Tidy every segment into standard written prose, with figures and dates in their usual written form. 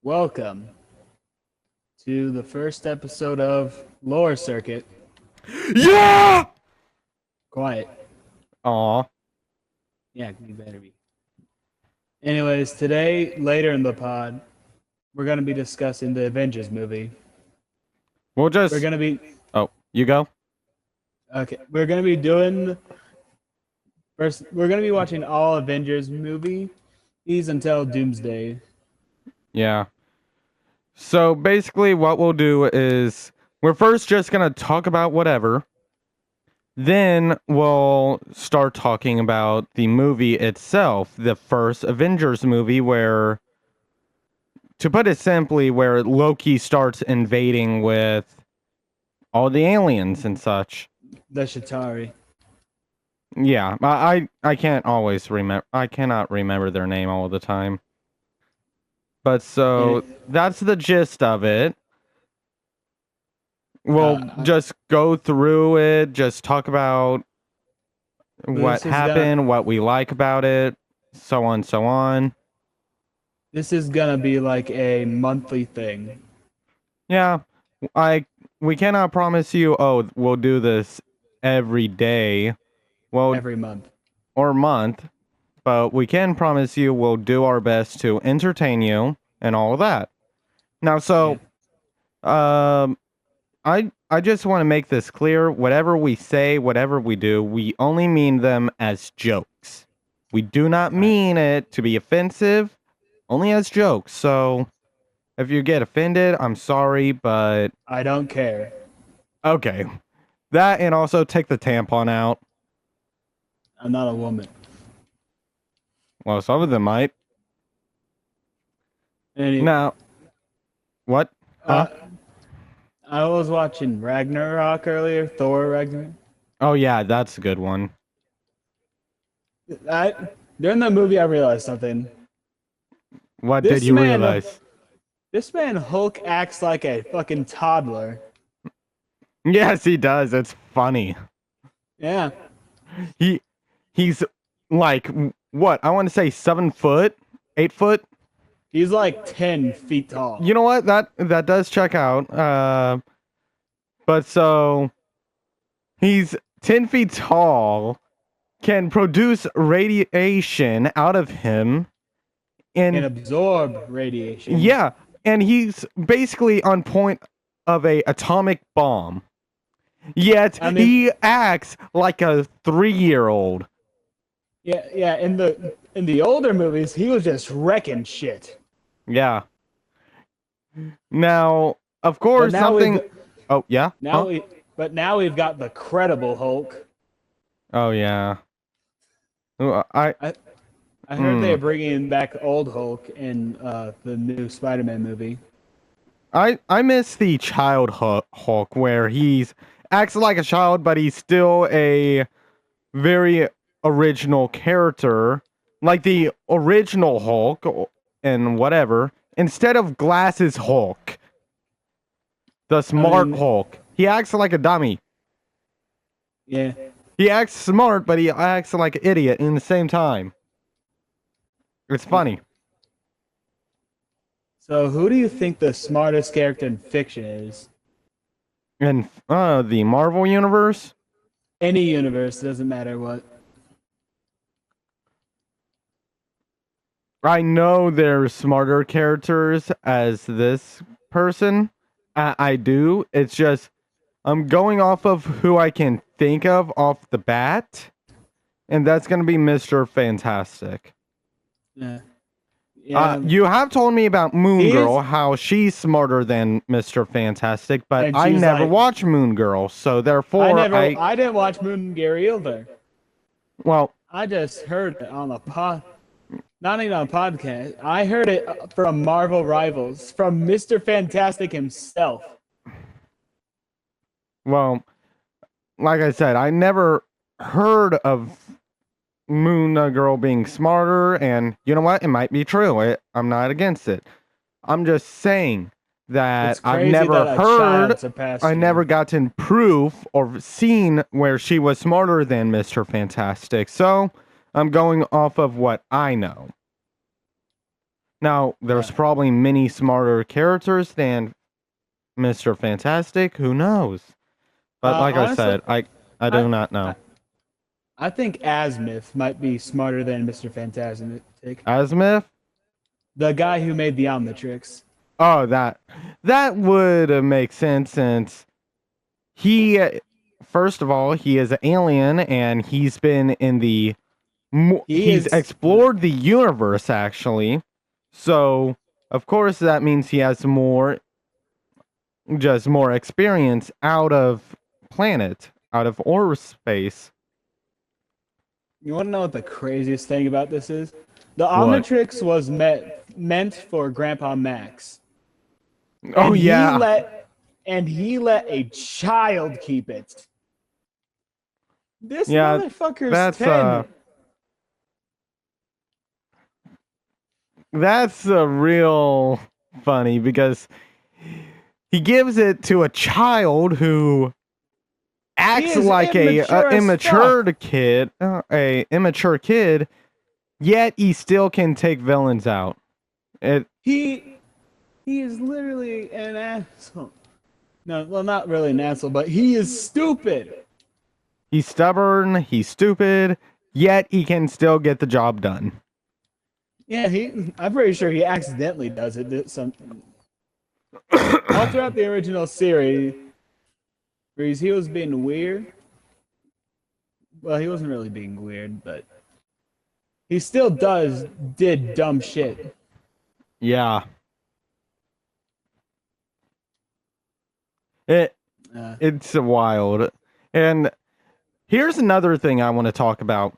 Welcome to the first episode of Lower Circuit. Yeah! Quiet. Aw. Yeah, you better be. Anyways, today, later in the pod, we're going to be discussing the Avengers movie. We'll We're just... going to be, Oh, you go? okay, we're going to be doing, first, we're going to be watching all Avengers movies until Doomsday. Yeah. So basically what we'll do is we're first just going to talk about whatever. Then we'll start talking about the movie itself, the first Avengers movie where, to put it simply, where Loki starts invading with all the aliens and such. The Shatari. Yeah, I can't always remember. I cannot remember their name all the time. But so that's the gist of it. We'll just go through it, just talk about what happened, what we like about it, so on, so on. This is going to be like a monthly thing. Yeah, we cannot promise you, oh, we'll do this every day. Well, every month. Or month. But we can promise you we'll do our best to entertain you and all of that. Now, so, I just want to make this clear. Whatever we say, whatever we do, we only mean them as jokes. We do not mean it to be offensive, only as jokes. So, if you get offended, I'm sorry, but I don't care. Okay. That and also take the tampon out. I'm not a woman. Well, some of them might. Now, what? Huh? I was watching Ragnarok earlier, Thor Ragnarok. Oh yeah, that's a good one. During the movie, I realized something. What did you realize? This man Hulk acts like a fucking toddler. Yes, he does. It's funny. Yeah. He's like what? I want to say 7 foot, 8 foot. He's like 10 feet tall. You know what? That does check out. But so he's 10 feet tall, can produce radiation out of him, and absorb radiation. Yeah, and he's basically on point of a atomic bomb. Yet he acts like a 3-year-old. Yeah. In the older movies, he was just wrecking shit. Yeah. Now, of course, something. Oh yeah. But now we've got the credible Hulk. Oh yeah. I heard they're bringing back old Hulk in the new Spider-Man movie. I miss the child Hulk where he's acts like a child, but he's still a very original character, like the original Hulk and whatever. Instead of glasses Hulk, the smart Hulk, he acts like a dummy. Yeah. He acts smart, but he acts like an idiot in the same time. It's funny. So, who do you think the smartest character in fiction is? In the Marvel universe? Any universe, doesn't matter what. I know there's smarter characters as this person. I do. It's just I'm going off of who I can think of off the bat, and that's going to be Mr. Fantastic. Yeah. You have told me about Moon Girl, how she's smarter than Mr. Fantastic, but I never watched Moon Girl, so therefore I didn't watch Moon Girl either. Well, I just heard it on a not even on a podcast. I heard it from Marvel Rivals, from Mr. Fantastic himself. Well, like I said, I never heard of Moon Girl being smarter, and you know what? It might be true. I'm not against it. I'm just saying that I've never heard, I never gotten proof or seen where she was smarter than Mr. Fantastic. So I'm going off of what I know. Now, there's Yeah. probably many smarter characters than Mr. Fantastic. Who knows? But like I Honestly, said, I I, do not I know. I think Azimuth might be smarter than Mr. Fantastic. Azimuth? The guy who made the Omnitrix. Oh, that would make sense since he, first of all, he is an alien and he's been in the He he's is. explored the universe actually. So, of course that means he has more experience out of planet, out of outer space. You want to know what the craziest thing about this is? The What? Omnitrix was meant for Grandpa Max, Oh and yeah. he let a child keep it. This Yeah, motherfucker's that's 10. that's a real funny because he gives it to a child who He acts is like immature as immature fuck. kid, a immature kid, yet he still can take villains out. It He he is literally an asshole. No, well, not really an asshole, but he is stupid. he's stubborn, he's stupid, yet he can still get the job done. Yeah, I'm pretty sure he accidentally does it. All throughout the original series, he was being weird. Well, he wasn't really being weird, but he still did dumb shit. Yeah. It Uh, it's wild. And here's another thing I want to talk about.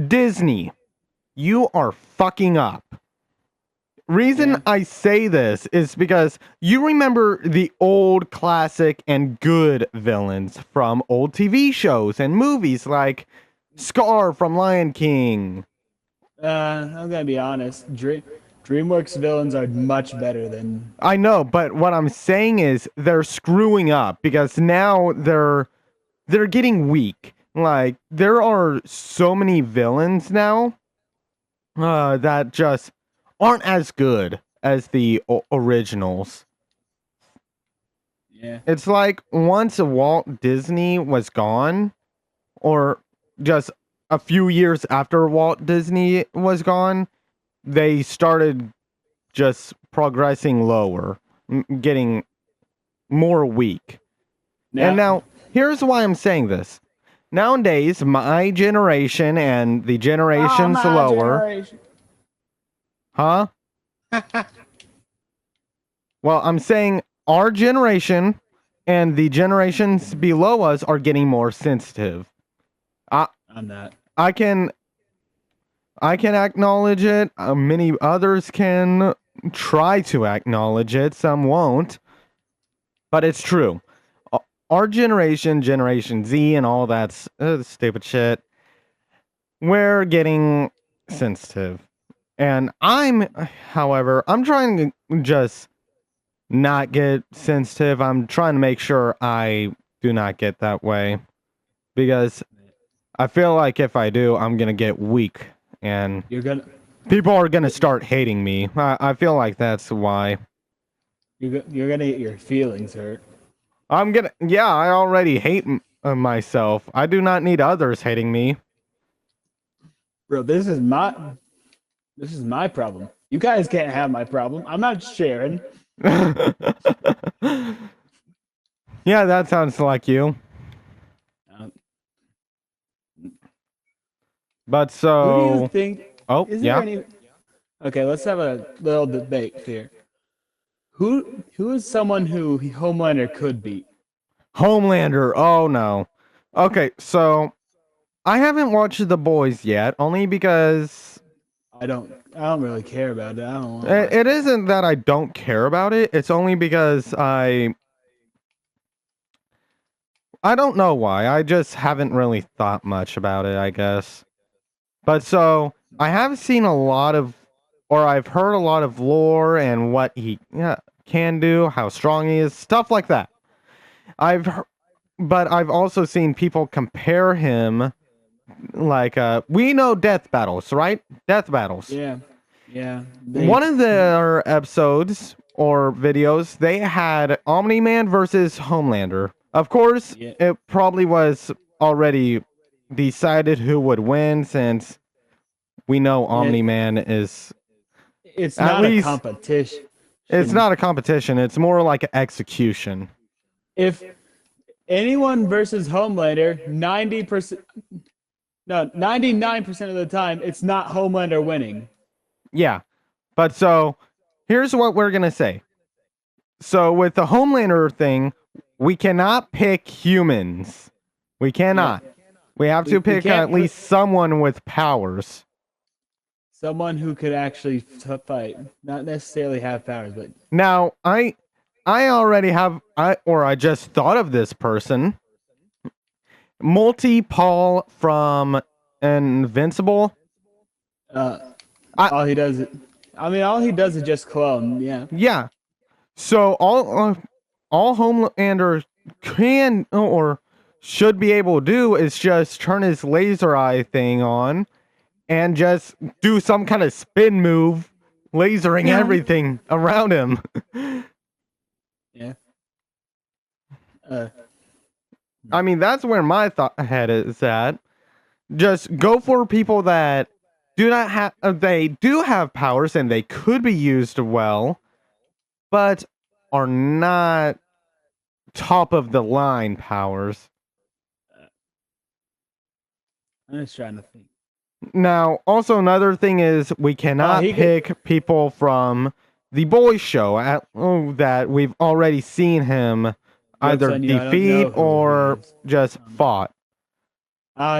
Disney, you are fucking up. Reason Yeah. I say this is because you remember the old classic and good villains from old TV shows and movies like Scar from Lion King. I'm gonna be honest. DreamWorks villains are much better than. I know, but what I'm saying is they're screwing up because now they're getting weak. Like there are so many villains now that just aren't as good as the originals. Yeah. It's like once Walt Disney was gone, or just a few years after Walt Disney was gone, they started just progressing lower, getting more weak. And Now. now, here's why I'm saying this. Nowadays, my generation and the Oh, generations my lower, generation. huh? Well, I'm saying our generation and the generations below us are getting more sensitive. I I'm not. I can acknowledge it. Many others can try to acknowledge it. Some won't, but it's true. Our generation, Generation Z, and all that stupid shit, we're getting sensitive. And however, I'm trying to just not get sensitive. I'm trying to make sure I do not get that way because I feel like if I do, I'm gonna get weak and You're gonna. people are gonna start hating me. I feel like that's why. You're gonna get your feelings hurt. Yeah, I already hate myself. I do not need others hating me. Bro, this is my problem. You guys can't have my problem. I'm not sharing. Yeah, that sounds like you. Uh, But who do you so, think? oh, Is there yeah. any? Okay, let's have a little debate here. Who is someone who Homelander could beat? Homelander. Oh no. Okay, so I haven't watched The Boys yet, only because I don't really care about it. I don't want to it, watch it it. isn't that I don't care about it. It's only because I don't know why. I just haven't really thought much about it, I guess. But so I have seen a lot of, or I've heard a lot of lore and what he can do, how strong he is, stuff like that. But I've also seen people compare him, like we know death battles, right? Death battles. Yeah. Yeah, One of their episodes or videos, they had Omni-Man versus Homelander. Of course, yeah. it probably was already decided who would win since we know It, Omni-Man is it's at not a least competition. it's not a competition, it's more like an execution. If anyone versus Homelander, 90%, no, 99% of the time, it's not Homelander winning. Yeah. But so here's what we're going to say. So with the Homelander thing, we cannot pick humans. We Yeah, cannot. We have to we pick can't at put least someone with powers. someone who could actually fight, not necessarily have powers, but Now, I already have I just thought of this person. Multi Paul from Invincible. uh, I all he does, all he does is just clone. Yeah, yeah. So all Homelander can or should be able to do is just turn his laser eye thing on and just do some kind of spin move, lasering everything around him. yeah. Uh, I mean, that's where my head is at. Just go for people that do not have, they do have powers and they could be used well, but are not top of the line powers. I'm just trying to think. Now, also another thing is we cannot He could. pick people from the boys show that we've already seen him Jokes either on you. I don't know defeat who he or is. just fought.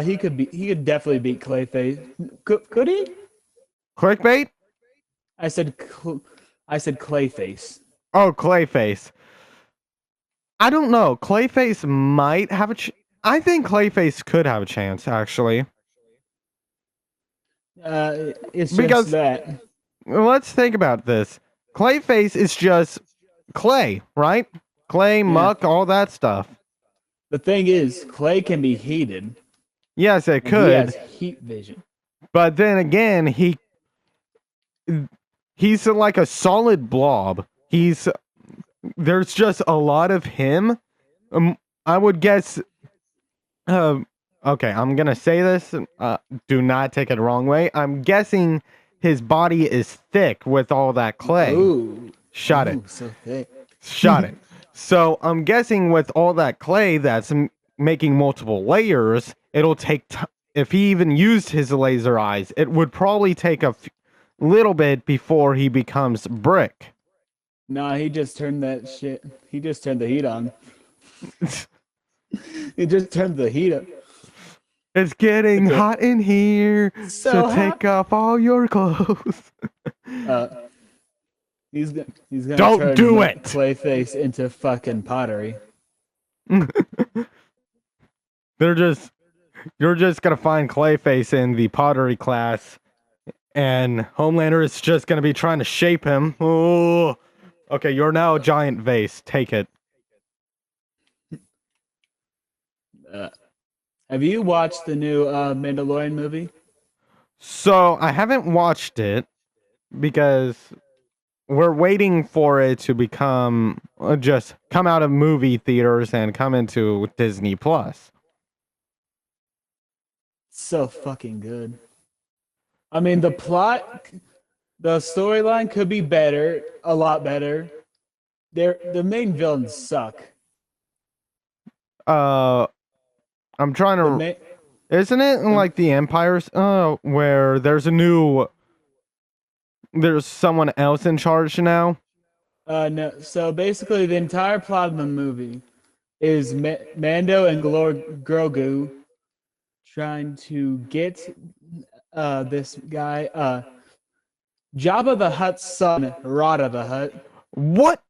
He could be. He could definitely beat Clayface. Could he? Clickbait? I said. I said Clayface. Oh, Clayface. I don't know. Clayface might have I think Clayface could have a chance, actually. It's just Because that. let's think about this. Clayface is just clay, right? Clay, Yeah. muck, all that stuff. The thing is, Clay can be heated, Yes, it and he has could. heat vision. But then again, he's like a solid blob. There's just a lot of him. I would guess. Uh, okay, I'm gonna say this. Do not take it the wrong way. I'm guessing his body is thick with all that clay. Ooh. Shot it. So thick. Shot it. So I'm guessing with all that clay that's making multiple layers, it'll take. If he even used his laser eyes, it would probably take a little bit before he becomes brick. Nah, he just turned that shit. He just turned the heat on. He just turned the heat up. It's getting hot in here, so hot. take off all your clothes. He's gonna Don't turn do it! Clayface into fucking pottery. You're just gonna find Clayface in the pottery class, and Homelander is just gonna be trying to shape him. Oh, okay, you're now a giant vase. Take it. Have you watched the new Mandalorian movie? So I haven't watched it because we're waiting for it to become just come out of movie theaters and come into Disney Plus. So fucking good. I mean, the plot, the storyline could be better, a lot better. The main villains suck. I'm trying The to. main, Isn't it in like the Empires? Where there's someone else in charge now. no. So basically, the entire plot of the movie is Mando and Grogu trying to get this guy, Jabba the Hutt's son, Rada the Hutt. What?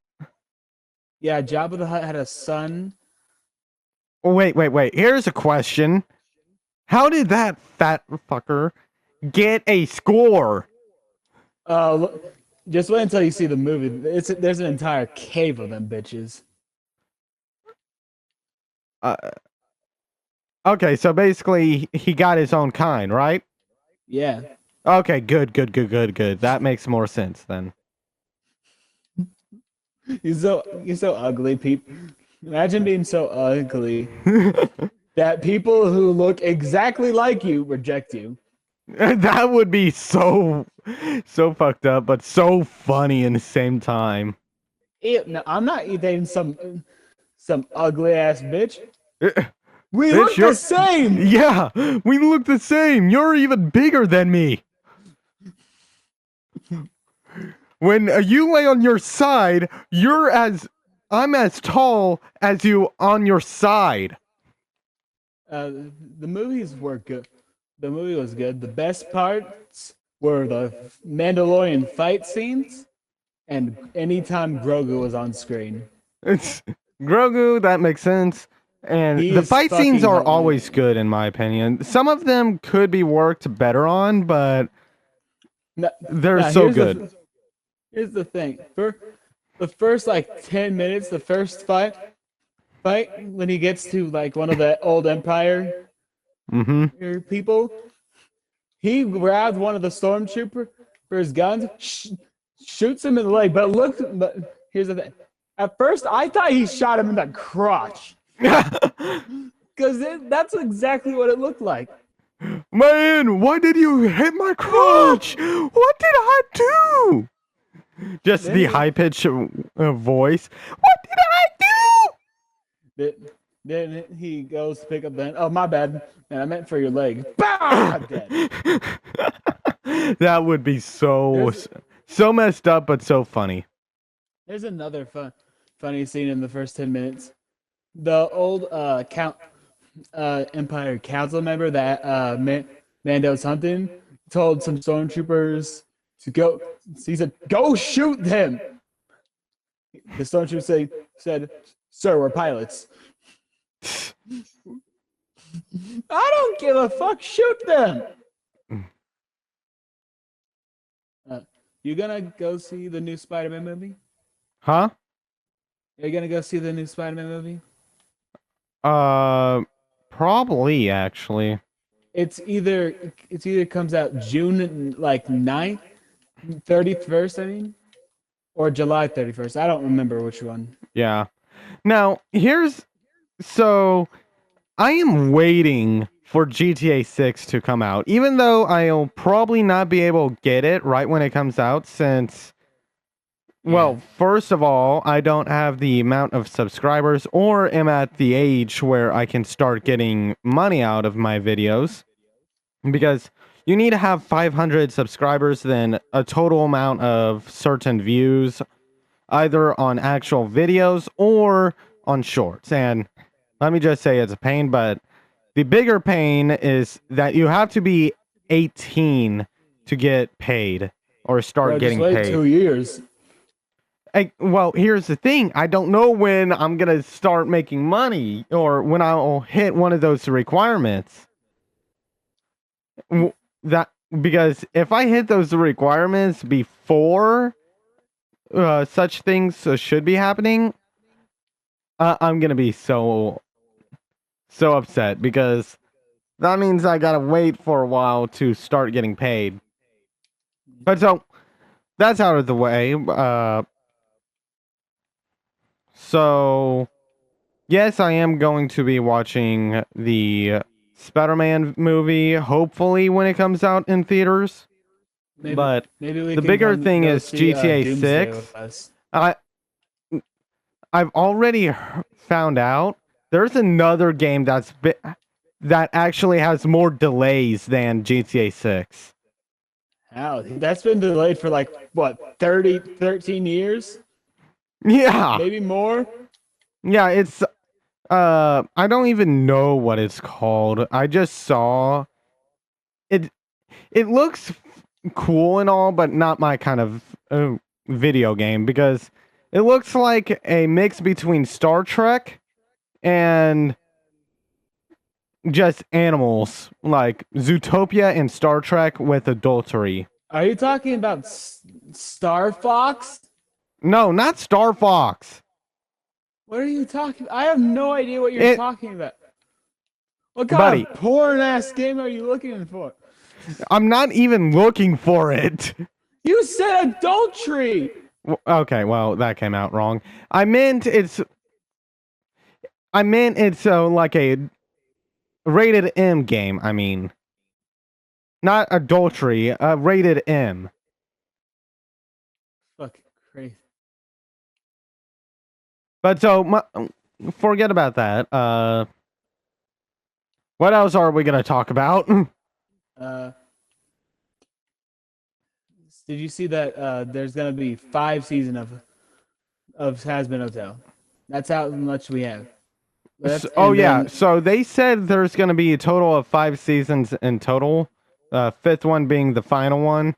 Yeah, Jabba the Hutt had a son. Wait. Here's a question. How did that fat fucker get a score? Just wait until you see the movie. There's an entire cave of them bitches. Okay, so basically he got his own kind, right? Yeah. Okay, good, good, good, good, good. That makes more sense then. You're so ugly, people. Imagine being so ugly that people who look exactly like you reject you. That would be so fucked up, but so funny in the same time. No, I'm not dating some ugly ass bitch. We Bitch, look the you're same. yeah, we look the same. You're even bigger than me. When you lay on your side, I'm as tall as you on your side. Uh, the movies were good. The movie was good. The best parts were the Mandalorian fight scenes and anytime Grogu was on screen. It's Grogu, that makes sense. And He the is fight scenes fucking are hilarious. always good in my opinion. Some of them could be worked better on, but Now, they're now so good. here's the thing. For the first like 10 minutes, the first fight when he gets to like one of the old Empire Mm-hmm. people, he grabs one of the stormtrooper for his guns, shoots him in the leg. But here's the thing. At first, I thought he shot him in the crotch because that's exactly what it looked like. Man, why did you hit my crotch? What did I do? Just Then the he, high pitched voice. What did I then, then he goes to pick up the. Oh my bad, man. I meant for your leg. Bah! Dead. do? That would be There's so messed up, but so funny. there's another funny scene in the first 10 minutes. The old count Empire Council member that Mando's hunting told some stormtroopers to go. He said, "Go shoot them." The stormtrooper said, "Sir, we're pilots." I don't give a fuck. Shoot them. Uh, you gonna go see the new Spider-Man movie? Huh? Are you gonna go see the new Spider-Man movie? Uh, Probably actually. It's either comes out June like 9th, 31st, I mean, or July 31st. I don't remember which one. Yeah. Now, so I am waiting for GTA 6 to come out, even though I'll probably not be able to get it right when it comes out, since, Yeah. well, first of all, I don't have the amount of subscribers or am at the age where I can start getting money out of my videos, because you need to have 500 subscribers, then a total amount of certain views, either on actual videos or on shorts. And let me just say it's a pain, but the bigger pain is that you have to be 18 to get paid or start Bro, just getting wait paid. 2 years. Well, here's the thing. I don't know when I'm going to start making money or when I'll hit one of those requirements. That because if I hit those requirements before such things should be happening, I'm going to be so upset, because that means I gotta wait for a while to start getting paid. But so that's out of the way. So yes, I am going to be watching the Spider-Man movie, hopefully when it comes out in theaters. Maybe But maybe we the can bigger come thing go is see GTA Doomsday 6. with us. I I've already found out there's another game that actually has more delays than GTA 6. How? That's been delayed for like what 13 years? Yeah. Maybe more? Yeah, it's I don't even know what it's called. I just saw it. It looks cool and all, but not my kind of video game, because it looks like a mix between Star Trek and just animals, like Zootopia and Star Trek with adultery. Are you talking about Star Fox? No, not Star Fox. What are you talking? I have no idea what you're It, talking about. What kind buddy, of porn ass game are you looking for? I'm not even looking for it. You said adultery. Okay, well, that came out wrong. I meant it's like a rated M game. I mean, not adultery. Rated M. Fucking crazy. But so forget about that. What else are we gonna talk about? Uh, did you see that? There's gonna be 5 seasons of Hazbin Hotel. That's how much we have. Oh And yeah, then so they said there's gonna be a total of 5 seasons in total. Fifth one being the final one.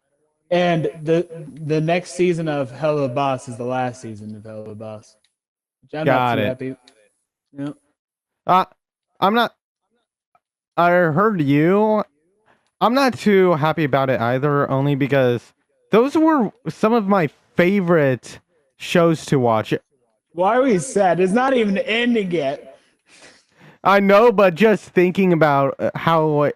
and the next season of Hell of a Boss is the last season of Hell of a Boss, which I'm not Got too it. happy. You Uh, I'm not. I heard you. I'm not too happy about it either, only because those were some of my favorite shows to watch. Why are we sad? It's not even ending yet. I know, but just thinking about how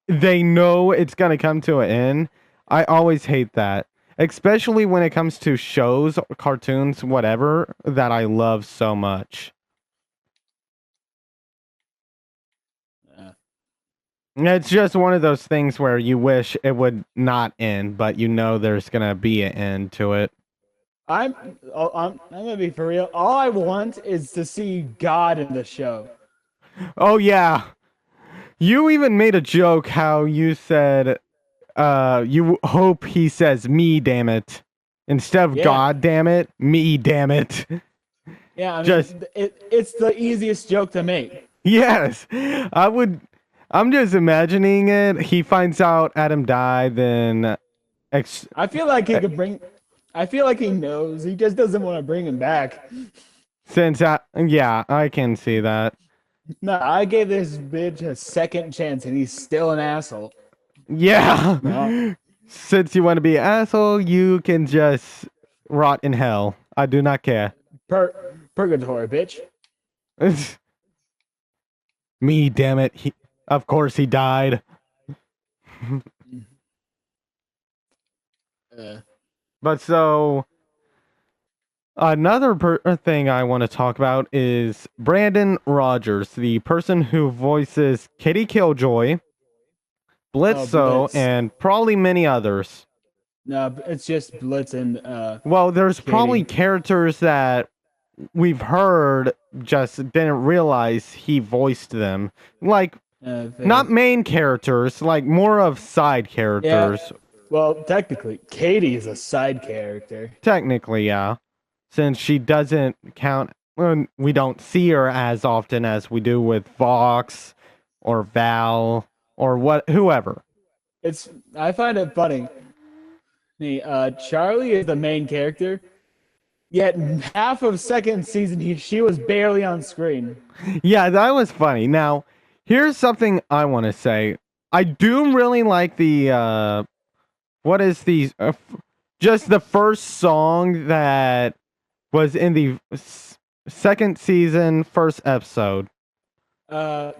they know it's gonna come to an end, I always hate that. Especially when it comes to shows, cartoons, whatever, that I love so much. Uh, It's just one of those things where you wish it would not end, but you know there's gonna be an end to it. I'm gonna be for real. All I want is to see God in the show. Oh yeah. You even made a joke how you said you hope he says me damn it instead of Yeah, God damn it, me damn it. yeah. I Just mean, it's the easiest joke to make. yes. I'm just imagining it. He finds out Adam died, then ex I feel like he eh, could bring. I feel like he knows. He just doesn't want to bring him back. since yeah, I can see that. No, I gave this bitch a second chance, and he's still an asshole. Yeah. No, Since you want to be an asshole, you can just rot in hell. I do not care. purgatory, bitch. Me, damn it. Of course he died. Uh, But so another thing I want to talk about is Brandon Rogers, the person who voices Kitty Killjoy, oh, Blitzo, Blitz. and probably many others. No, it's just Blitz and Well, there's probably Katie. characters that we've heard just didn't realize he voiced them. Like not main characters, like more of side Yeah. characters. Well, technically, Katie is a side character. Technically, yeah. Since she doesn't count, well, we don't see her as often as we do with Vox or Val or whoever. I find it funny. Charlie is the main character, yet half of second season she was barely on screen. Yeah, that was funny. Now, here's something I want to say. I do really like the what is the just the first song that was in the second season, first episode. Uh,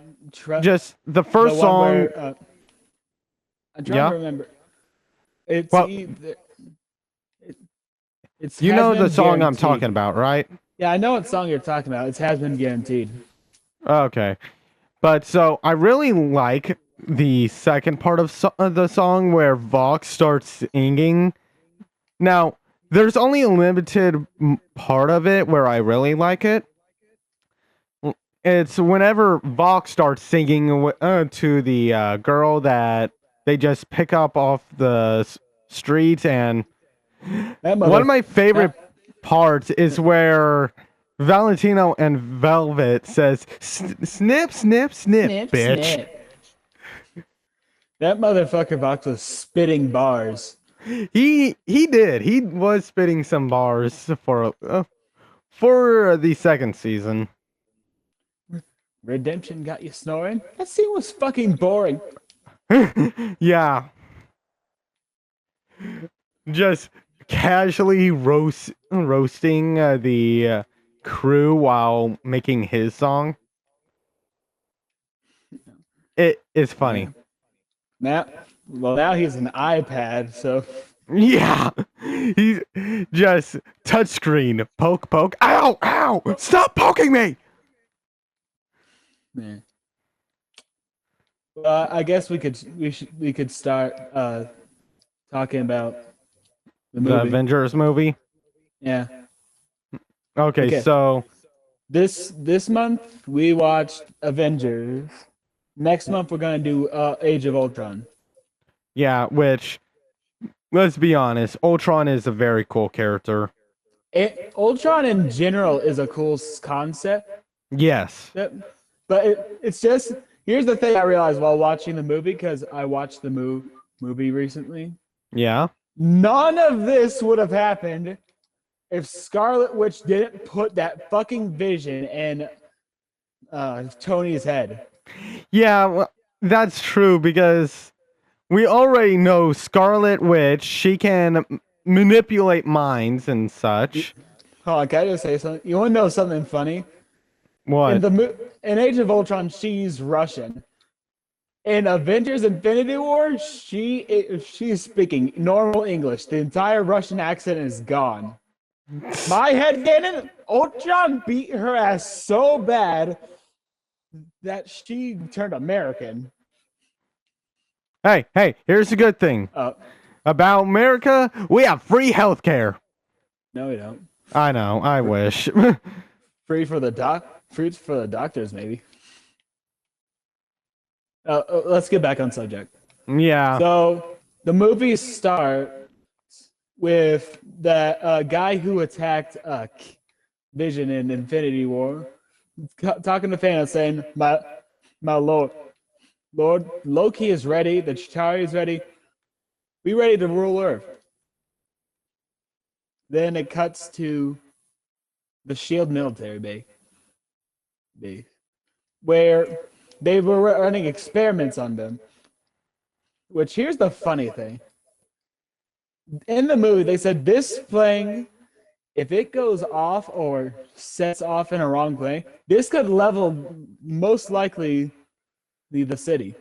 Just the the first one song. where I'm trying Yeah. to remember. It's Well, either it's you has know the been song I'm guaranteed. talking about, right? Yeah, I know what song you're talking about. It has been guaranteed. Okay. But so I really like the second part of the song where Vox starts singing. Now, there's only a limited part of it where I really like it. It's whenever Vox starts singing to the girl that they just pick up off the streets, and That one of mother. my favorite That, parts is where Valentino and Velvet says, "Snip, snip, snip, snip, bitch." snip. That motherfucker Vox was spitting bars. He did. He was spitting some bars for the second season. Redemption got you snoring? That scene was fucking boring. Yeah, just casually roasting the crew while making his song. It is funny. Yeah. Now, Well, now he's an iPad, so Yeah, he's just touchscreen. Poke, poke. Ow, ow! Stop poking me! yeah. Well, I guess we could start talking about the The movie. Avengers movie. Yeah. Okay, Okay. so This month we watched Avengers. Next month we're gonna do Age of Ultron. yeah, which let's be honest, Ultron is a very cool character. Ultron in general is a cool concept. Yes. But it's just here's the thing I realized while watching the movie because I watched the movie recently. Yeah. None of this would have happened if Scarlet Witch didn't put that fucking vision in Tony's head. Yeah, well, that's true because we already know Scarlet Witch. She can manipulate minds and such. Hold on, can I just say something? You want to know something funny? What? In Age of Ultron, she's Russian. In Avengers: Infinity War, she's speaking normal English. The entire Russian accent is gone. My headcanon, Ultron beat her ass so bad that she turned American. Hey, here's a good thing about America. We have free healthcare. No, we don't. I know. I wish. Free for the doctors, maybe. Let's get back on subject. Yeah. So the movie starts with the guy who attacked Vision in Infinity War, talking to Thanos, saying, "My lord, Loki is ready. The Chitauri is ready. We ready to rule Earth." Then it cuts to the Shield military base, where they were running experiments on them. Which here's the funny thing. In the movie, they said this plane, if it goes off or sets off in a wrong plane, this could level most likely the city.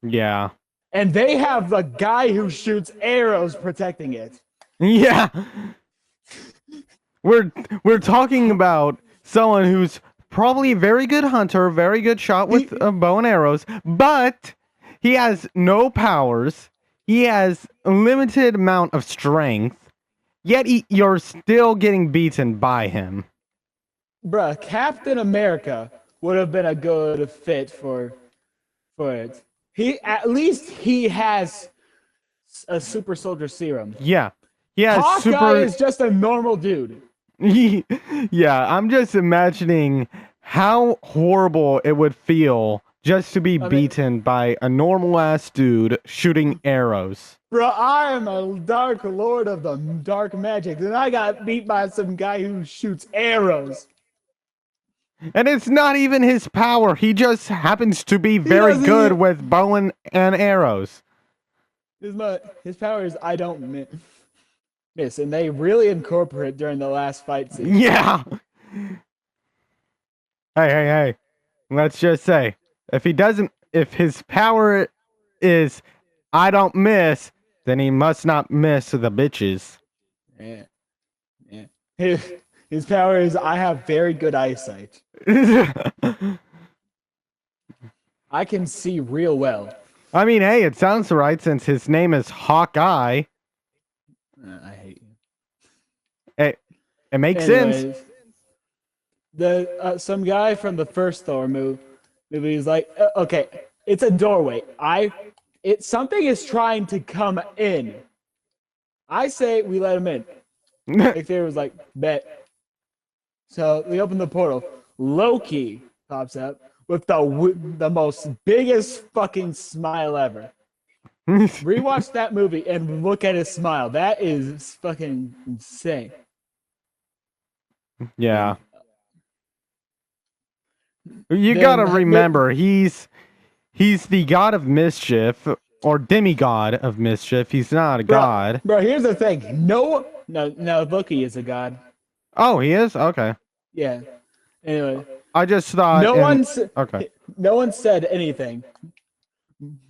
Yeah. And they have the guy who shoots arrows protecting it. Yeah. We're talking about someone who's probably a very good hunter, very good shot with bow and arrows, but he has no powers. He has a limited amount of strength. Yet you're still getting beaten by him. Bruh, Captain America would have been a good fit for it. At least he has a super soldier serum. Yeah. He has Hawkeye is just a normal dude. Yeah, I'm just imagining how horrible it would feel just to be beaten by a normal ass dude shooting arrows. Bro, I am a dark lord of the dark magic, and I got beat by some guy who shoots arrows. And it's not even his power. He just happens to be very good with bow and arrows. His power is I don't miss, and they really incorporate during the last fight scene. Yeah. Hey. Let's just say, if his power is I don't miss, then he must not miss the bitches. Yeah. His power is I have very good eyesight. I can see real well. I mean, hey, it sounds right since his name is Hawkeye. I hate you. It makes sense. Some guy from the first Thor movie is like, okay, it's a doorway. Something is trying to come in. I say we let him in. Nick Fury was like, bet. So we open the portal. Loki pops up with the most biggest fucking smile ever. Rewatch that movie and look at his smile. That is fucking insane. Yeah. You gotta remember, he's the god of mischief, or demigod of mischief. He's not a god. Bro, here's the thing. No, Loki is a god. Oh, he is? Okay. Yeah. Anyway. I just thought... No one said anything.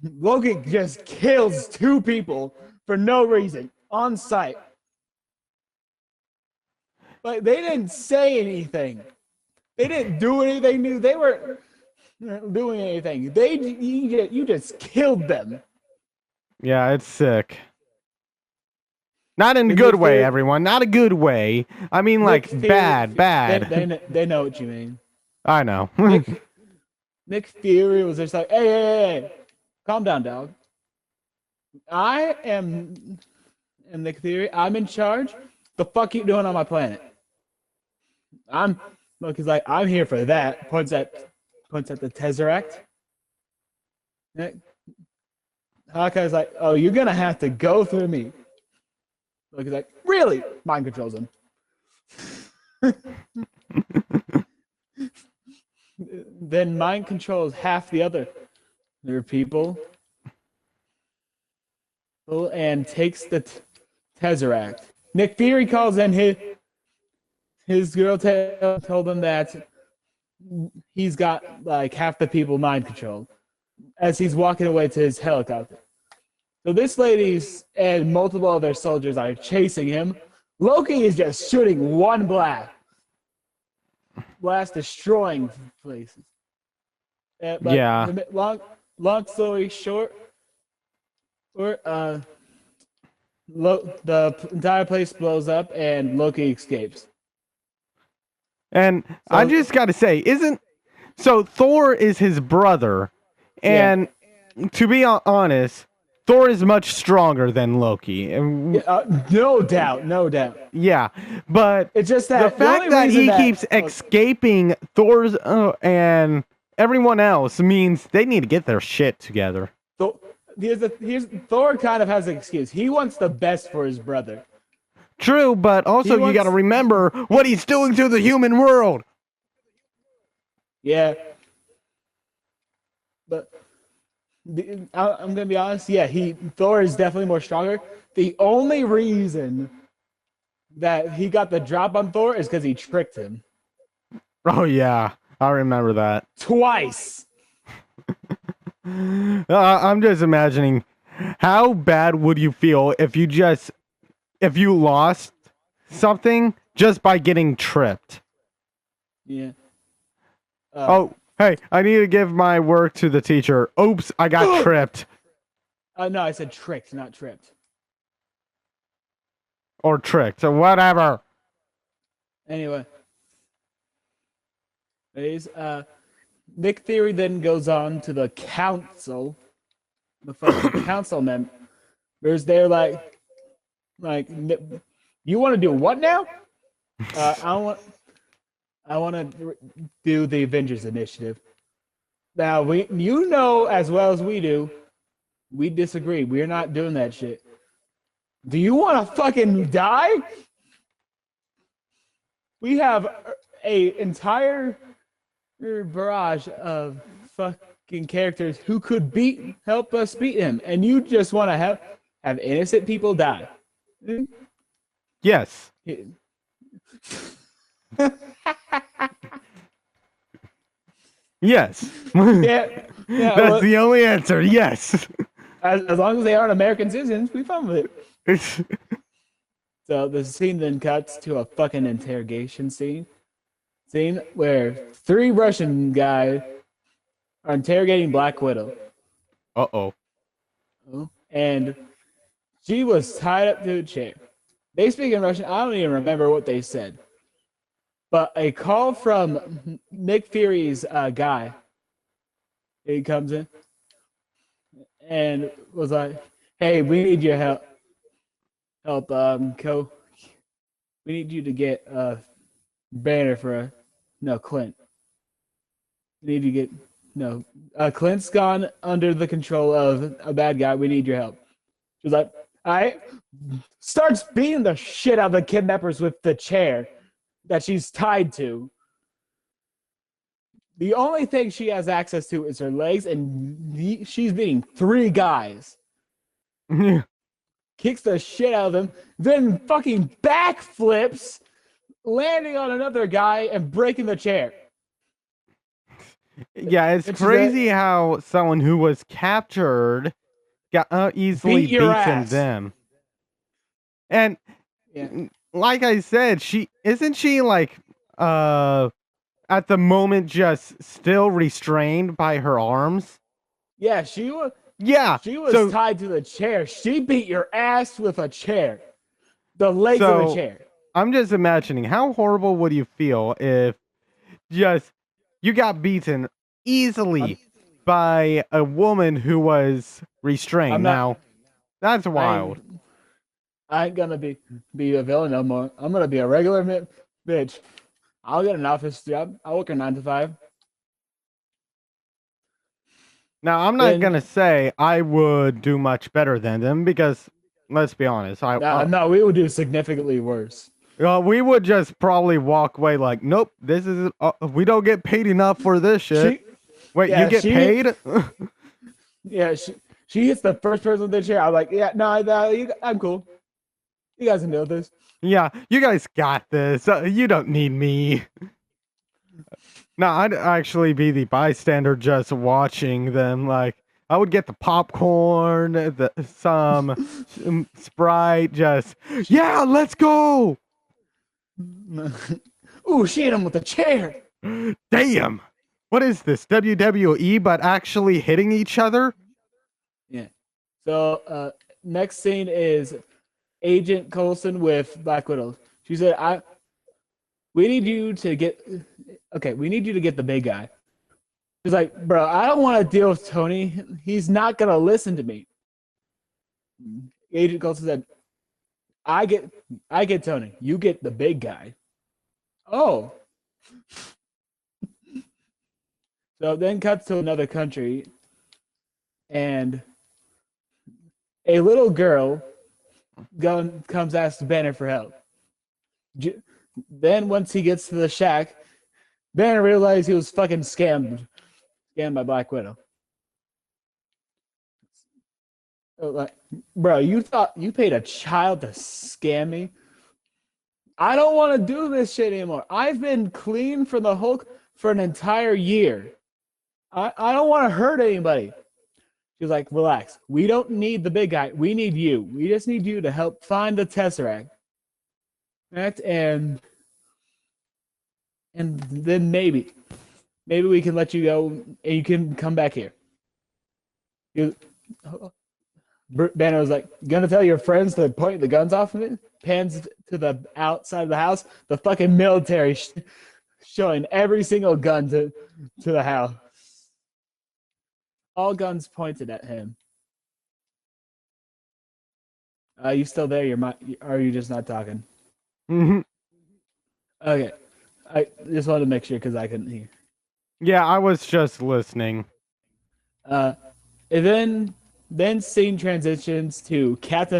Loki just kills 2 people for no reason on sight. Like, they didn't say anything. They didn't do anything new. They weren't doing anything. You just killed them. Yeah, it's sick. Not in a And good Nick way, Fury- everyone. Not a good way. I mean, like, Nick Fury- bad. They know what you mean. I know. Nick Fury was just like, hey, calm down, dog. I am Nick Fury. I'm in charge. The fuck you doing on my planet? He's like, I'm here for that. Points at the Tesseract. Hawkeye's like, oh, you're gonna have to go through me. Loki's like, really? Mind controls him. Then mind controls half the other people and takes the Tesseract. Nick Fury calls in his girl told him that he's got like half the people mind controlled as he's walking away to his helicopter. So this lady's and multiple other soldiers are chasing him. Loki is just shooting one blast destroying places. But Yeah. Long story short, the entire place blows up and Loki escapes. And I just got to say, so Thor is his brother, and to be honest, Thor is much stronger than Loki. No doubt. Yeah, but it's just that the fact that he keeps escaping Thor's and everyone else means they need to get their shit together. So Thor kind of has an excuse. He wants the best for his brother. True, but also you got to remember what he's doing to the human world. Yeah. But I'm gonna be honest. Yeah, Thor is definitely more stronger. The only reason that he got the drop on Thor is because he tricked him. Oh yeah, I remember that twice. I'm just imagining how bad would you feel if you lost something just by getting tripped. Yeah. Hey, I need to give my work to the teacher. Oops, I got tripped. No, I said tricked, not tripped. Or tricked, or whatever. Anyway. Nick Fury then goes on to the council. The fucking council members. They're like, you want to do what now? I want to do the Avengers initiative. Now, you know as well as we do, we disagree. We're not doing that shit. Do you want to fucking die? We have a entire barrage of fucking characters who could help us beat him, and you just want to have innocent people die. Yes. Yes. Yeah, That's the only answer. Yes. As long as they aren't American citizens, we fine with it. So the scene then cuts to a fucking interrogation scene where 3 Russian guys are interrogating Black Widow. Uh-oh. And she was tied up to a chair. They speak in Russian. I don't even remember what they said. But a call from Nick Fury's guy, he comes in and was like, hey, we need your help. We need you to get Banner for Clint. We need you to get Clint's gone under the control of a bad guy. We need your help. She was like, all right. Starts beating the shit out of the kidnappers with the chair that she's tied to. The only thing she has access to is her legs, and she's beating 3 guys. Kicks the shit out of them, then fucking backflips, landing on another guy and breaking the chair. Yeah, it's And she said, crazy how someone who was captured got easily "Beat your beaten ass." them. And Yeah, like I said, she isn't she like at the moment just still restrained by her arms? yeah. She was. Yeah. She was So tied to the chair. She beat your ass with a chair. The legs of the so chair. I'm just imagining how horrible would you feel if just you got beaten I'm. easily by a woman who was restrained. I'm not. Now, that's I wild. ain't. I ain't gonna be a villain no more. I'm gonna be a regular bitch. I'll get an office job. I'll work a 9 to 5. Now, I'm not Then gonna say I would do much better than them because, let's be honest, no, we would do significantly worse. we would just probably walk away like, nope, this is we don't get paid enough for this shit. She, Wait, you yeah, get she, paid? yeah, she hits the first person with the chair. I'm like, yeah, no, I'm cool. You guys can deal with this. Yeah, you guys got this. You don't need me. No, I'd actually be the bystander just watching them. Like, I would get the popcorn, some Sprite, just, yeah, let's go. Ooh, she hit him with a chair. Damn. What is this? WWE, but actually hitting each other? Yeah. So next scene is Agent Coulson with Black Widow. She said, we need you to get we need you to get the big guy. She's like, bro, I don't want to deal with Tony. He's not gonna listen to me. Agent Coulson said, I get Tony. You get the big guy. Oh. So then cuts to another country, and a little girl comes ask Banner for help. Then once he gets to the shack, Banner realized he was fucking scammed by Black Widow. Like, bro, you thought you paid a child to scam me? I don't want to do this shit anymore. I've been clean from the Hulk for an entire year. I don't want to hurt anybody. She's like, relax. We don't need the big guy. We need you. We just need you to help find the Tesseract. And then maybe we can let you go and you can come back here. Banner was like, gonna tell your friends to point the guns off of it? Pans to the outside of the house. The fucking military showing every single gun to the house. All guns pointed at him. You still there? Are you just not talking? Mm-hmm. Okay. I just wanted to make sure because I couldn't hear. Yeah, I was just listening. And then scene transitions to Cap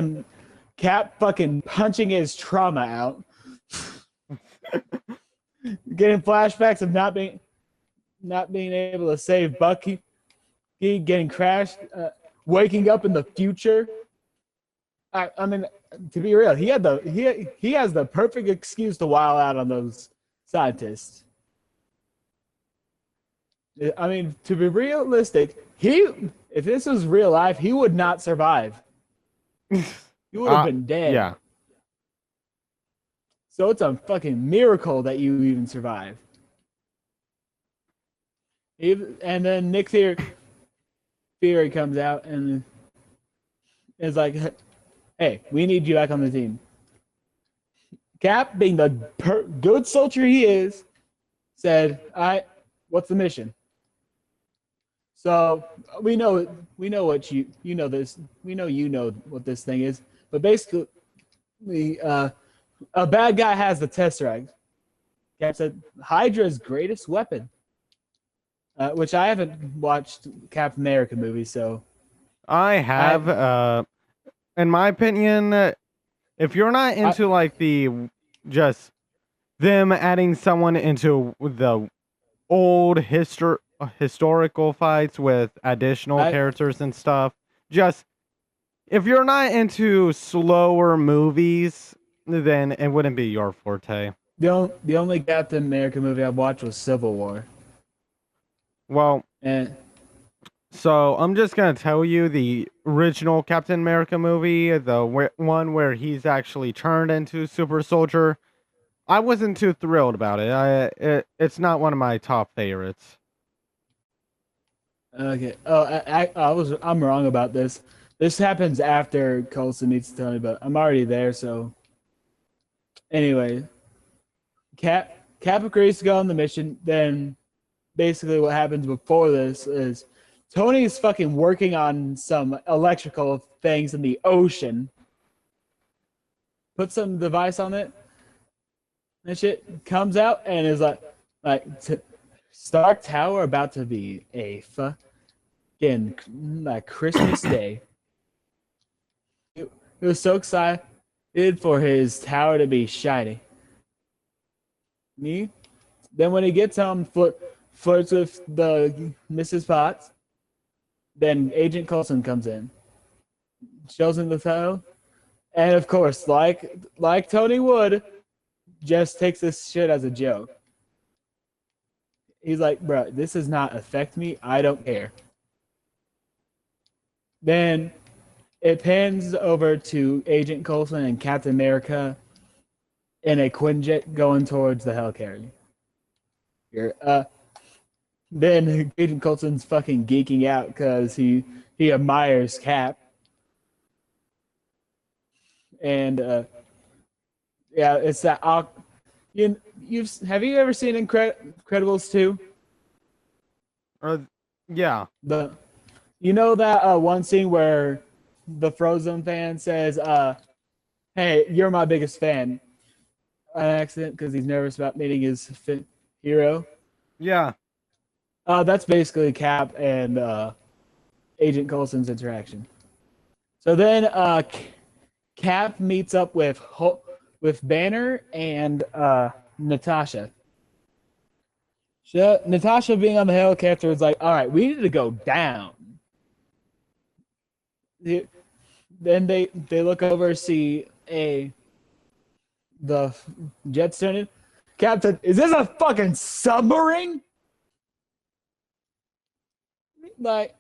fucking punching his trauma out. Getting flashbacks of not being able to save Bucky, getting crashed, waking up in the future. I mean, to be real, he has the perfect excuse to wild out on those scientists. I mean, to be realistic, if this was real life, he would not survive. He would have been dead. Yeah. So it's a fucking miracle that you even survive. And then Nick Fury comes out and is like, hey, we need you back on the team. Cap, being the good soldier he is, said, all right, what's the mission? So we know what you know this. We know what this thing is. But basically, a bad guy has the Tesseract. Cap said, Hydra's greatest weapon. Which I haven't watched Captain America movies, so I have. In my opinion, if you're not into like the just them adding someone into the old historical fights with additional characters and stuff, just if you're not into slower movies, then it wouldn't be your forte. The only Captain America movie I watched was Civil War. Well, And so I'm just gonna tell you the original Captain America movie, the one where he's actually turned into super soldier. I wasn't too thrilled about it. It's not one of my top favorites. okay. Oh, I'm wrong about this. This happens after Coulson meets Tony, but I'm already there. So anyway, Cap agrees to go on the mission. Then basically what happens before this is Tony's fucking working on some electrical things in the ocean. Put some device on it, and shit comes out and is like Stark Tower about to be a fucking like Christmas day. He was so excited for his tower to be shiny. Me. Then when he gets home, flirts with the Mrs. Potts. Then Agent Coulson comes in, shows him the photo, and of course, like Tony Wood, just takes this shit as a joke. He's like, bro, this does not affect me. I don't care. Then it pans over to Agent Coulson and Captain America in a Quinjet going towards the helicarrier. Then Agent Coulson's fucking geeking out because he admires Cap. And yeah, it's that. Have you ever seen Incredibles 2? Yeah, The You know that one scene where the Frozen fan says, "Hey, you're my biggest fan," on accident because he's nervous about meeting his hero. yeah. That's basically Cap and Agent Coulson's interaction. So then Cap meets up with Banner and Natasha. Natasha being on the helicopter is like, all right, we need to go down. Then they look over, see the jets turning. Captain, is this a fucking submarine? Like,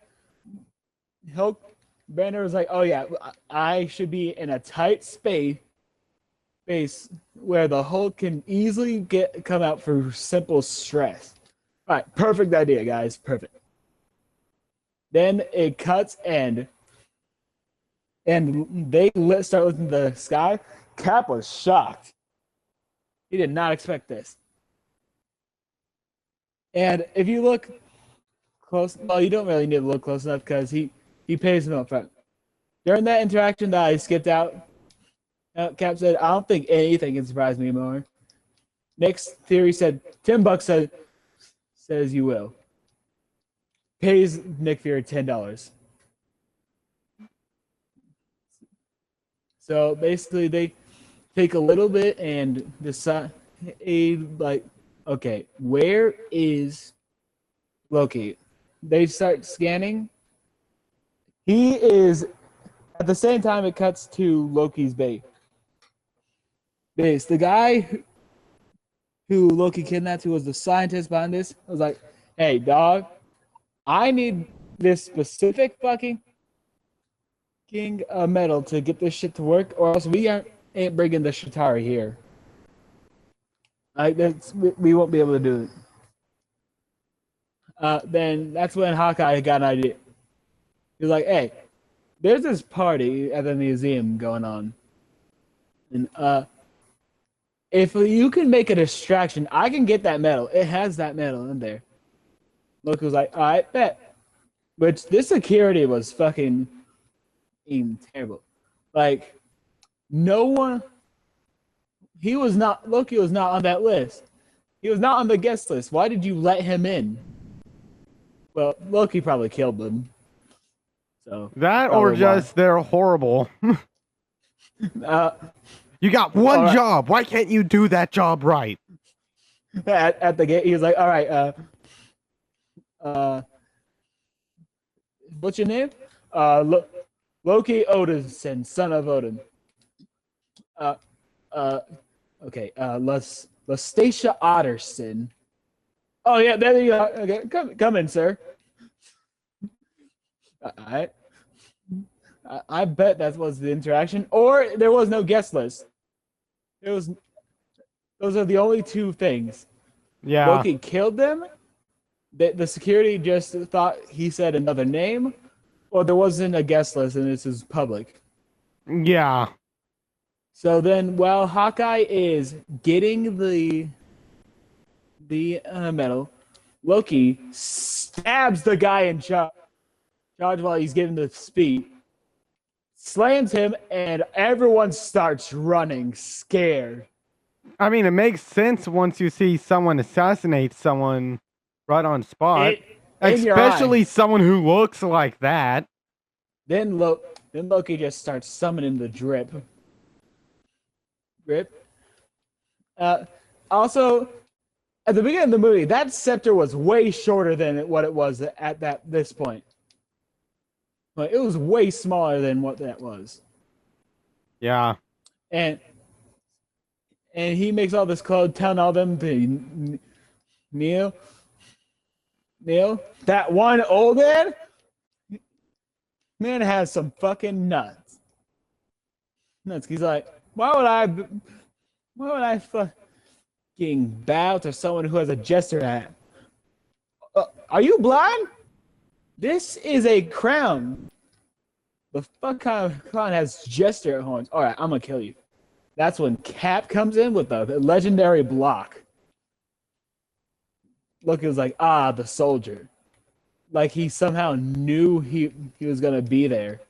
Hulk Banner was like, oh yeah, I should be in a tight space where the Hulk can easily come out for simple stress. All right, perfect idea, guys. Perfect. Then it cuts and they start looking at the sky. Cap was shocked. He did not expect this. And if you look close, well, you don't really need to look close enough because he pays him up front. During that interaction that I skipped out, Cap said, "I don't think anything can surprise me more." Nick's theory said, "$10 says you will." Pays Nick Fury $10. So basically, they take a little bit and decide, like, okay, where is Loki? They start scanning. He is at the same time. It cuts to Loki's base. The guy who Loki kidnapped, who was the scientist behind this, was like, "Hey, dog, I need this specific fucking metal to get this shit to work, or else we ain't bringing the Shatari here. We won't be able to do it." Then that's when Hawkeye got an idea. He was like, "Hey, there's this party at the museum going on, and if you can make a distraction, I can get that metal. It has that metal in there." Loki was like, "All right, bet." Which this security was fucking terrible. Like, no one. Loki was not on that list. He was not on the guest list. Why did you let him in? Well, Loki probably killed them. So That or just they're horrible. You got one job. Why can't you do that job right? At the gate, he was like, "All right, what's your name? Loki Odinson, son of Odin. Uh, okay, Lastacia Otterson. Oh yeah, there you go. Okay, come in, sir. I I bet that was the interaction, or there was no guest list. It was. Those are the only two things. Yeah. Loki killed them. The security just thought he said another name, or there wasn't a guest list and this is public. Yeah. So then, while Hawkeye is getting the medal, Loki stabs the guy in charge while he's giving the speech, slams him, and everyone starts running, scared. I mean, it makes sense once you see someone assassinate someone right on spot, It in your eye. especially someone who looks like that. Then Loki just starts summoning the drip. Drip. Uh, Also, at the beginning of the movie, that scepter was way shorter than what it was at this point. Like, it was way smaller than what that was. Yeah. And he makes all this code telling all them to kneel, kneel. That one old man has some fucking nuts. He's like, why would I fucking bow to someone who has a jester hat? Are you blind? This is a crown. The fuck kind of clown has jester horns? All right, I'm gonna kill you. That's when Cap comes in with the legendary block. Look, it was like, the soldier. Like he somehow knew he was gonna be there.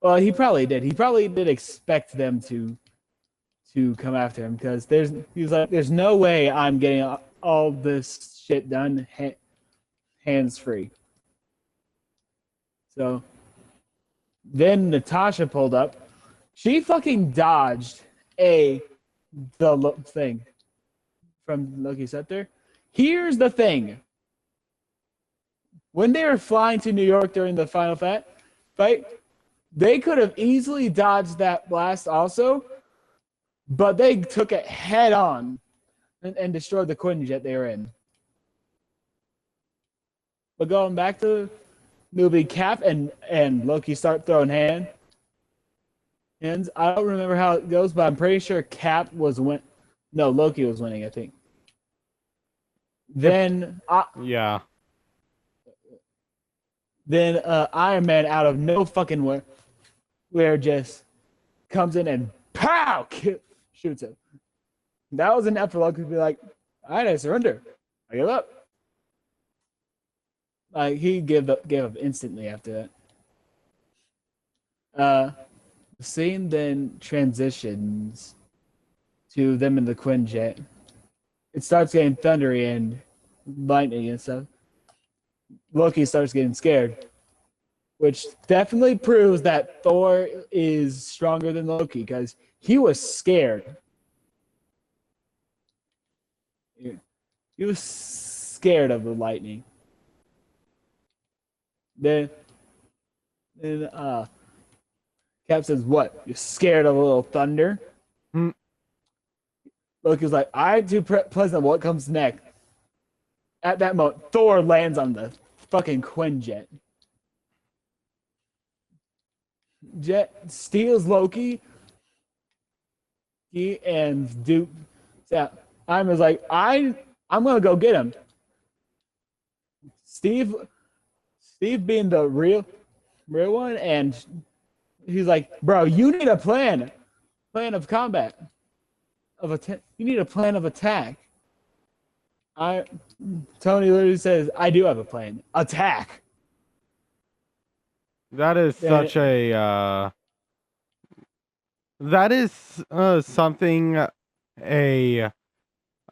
Well, he probably did. He probably did expect them to come after him because he was like, there's no way I'm getting all this shit done hands free. So then Natasha pulled up. She fucking dodged the thing from Loki Scepter. Here's the thing. When they were flying to New York during the final fight, they could have easily dodged that blast also, but they took it head on and destroyed the Quinjet they were in. But going back to the movie, Cap and Loki start throwing hands. I don't remember how it goes, but I'm pretty sure Cap was Loki was winning, I think. Then Yeah. Then Iron Man out of no fucking where just comes in and pow shoots him. That was enough for Loki to be like, all right, I surrender. I give up. Like he gave up instantly after that. The scene then transitions to them in the Quinjet. It starts getting thundery and lightning and stuff. Loki starts getting scared, which definitely proves that Thor is stronger than Loki because he was scared. He was scared of the lightning. Then Cap says, "What? You're scared of a little thunder?" Loki's like, "I'm too pleasant. What comes next?" At that moment, Thor lands on the fucking Quinjet. Jet steals Loki. And Duke. Yeah, I'm like, I'm gonna go get him. Steve being the real one, and he's like, bro, you need a plan of combat, you need a plan of attack. Tony literally says, I do have a plan. Attack. That is such a that is something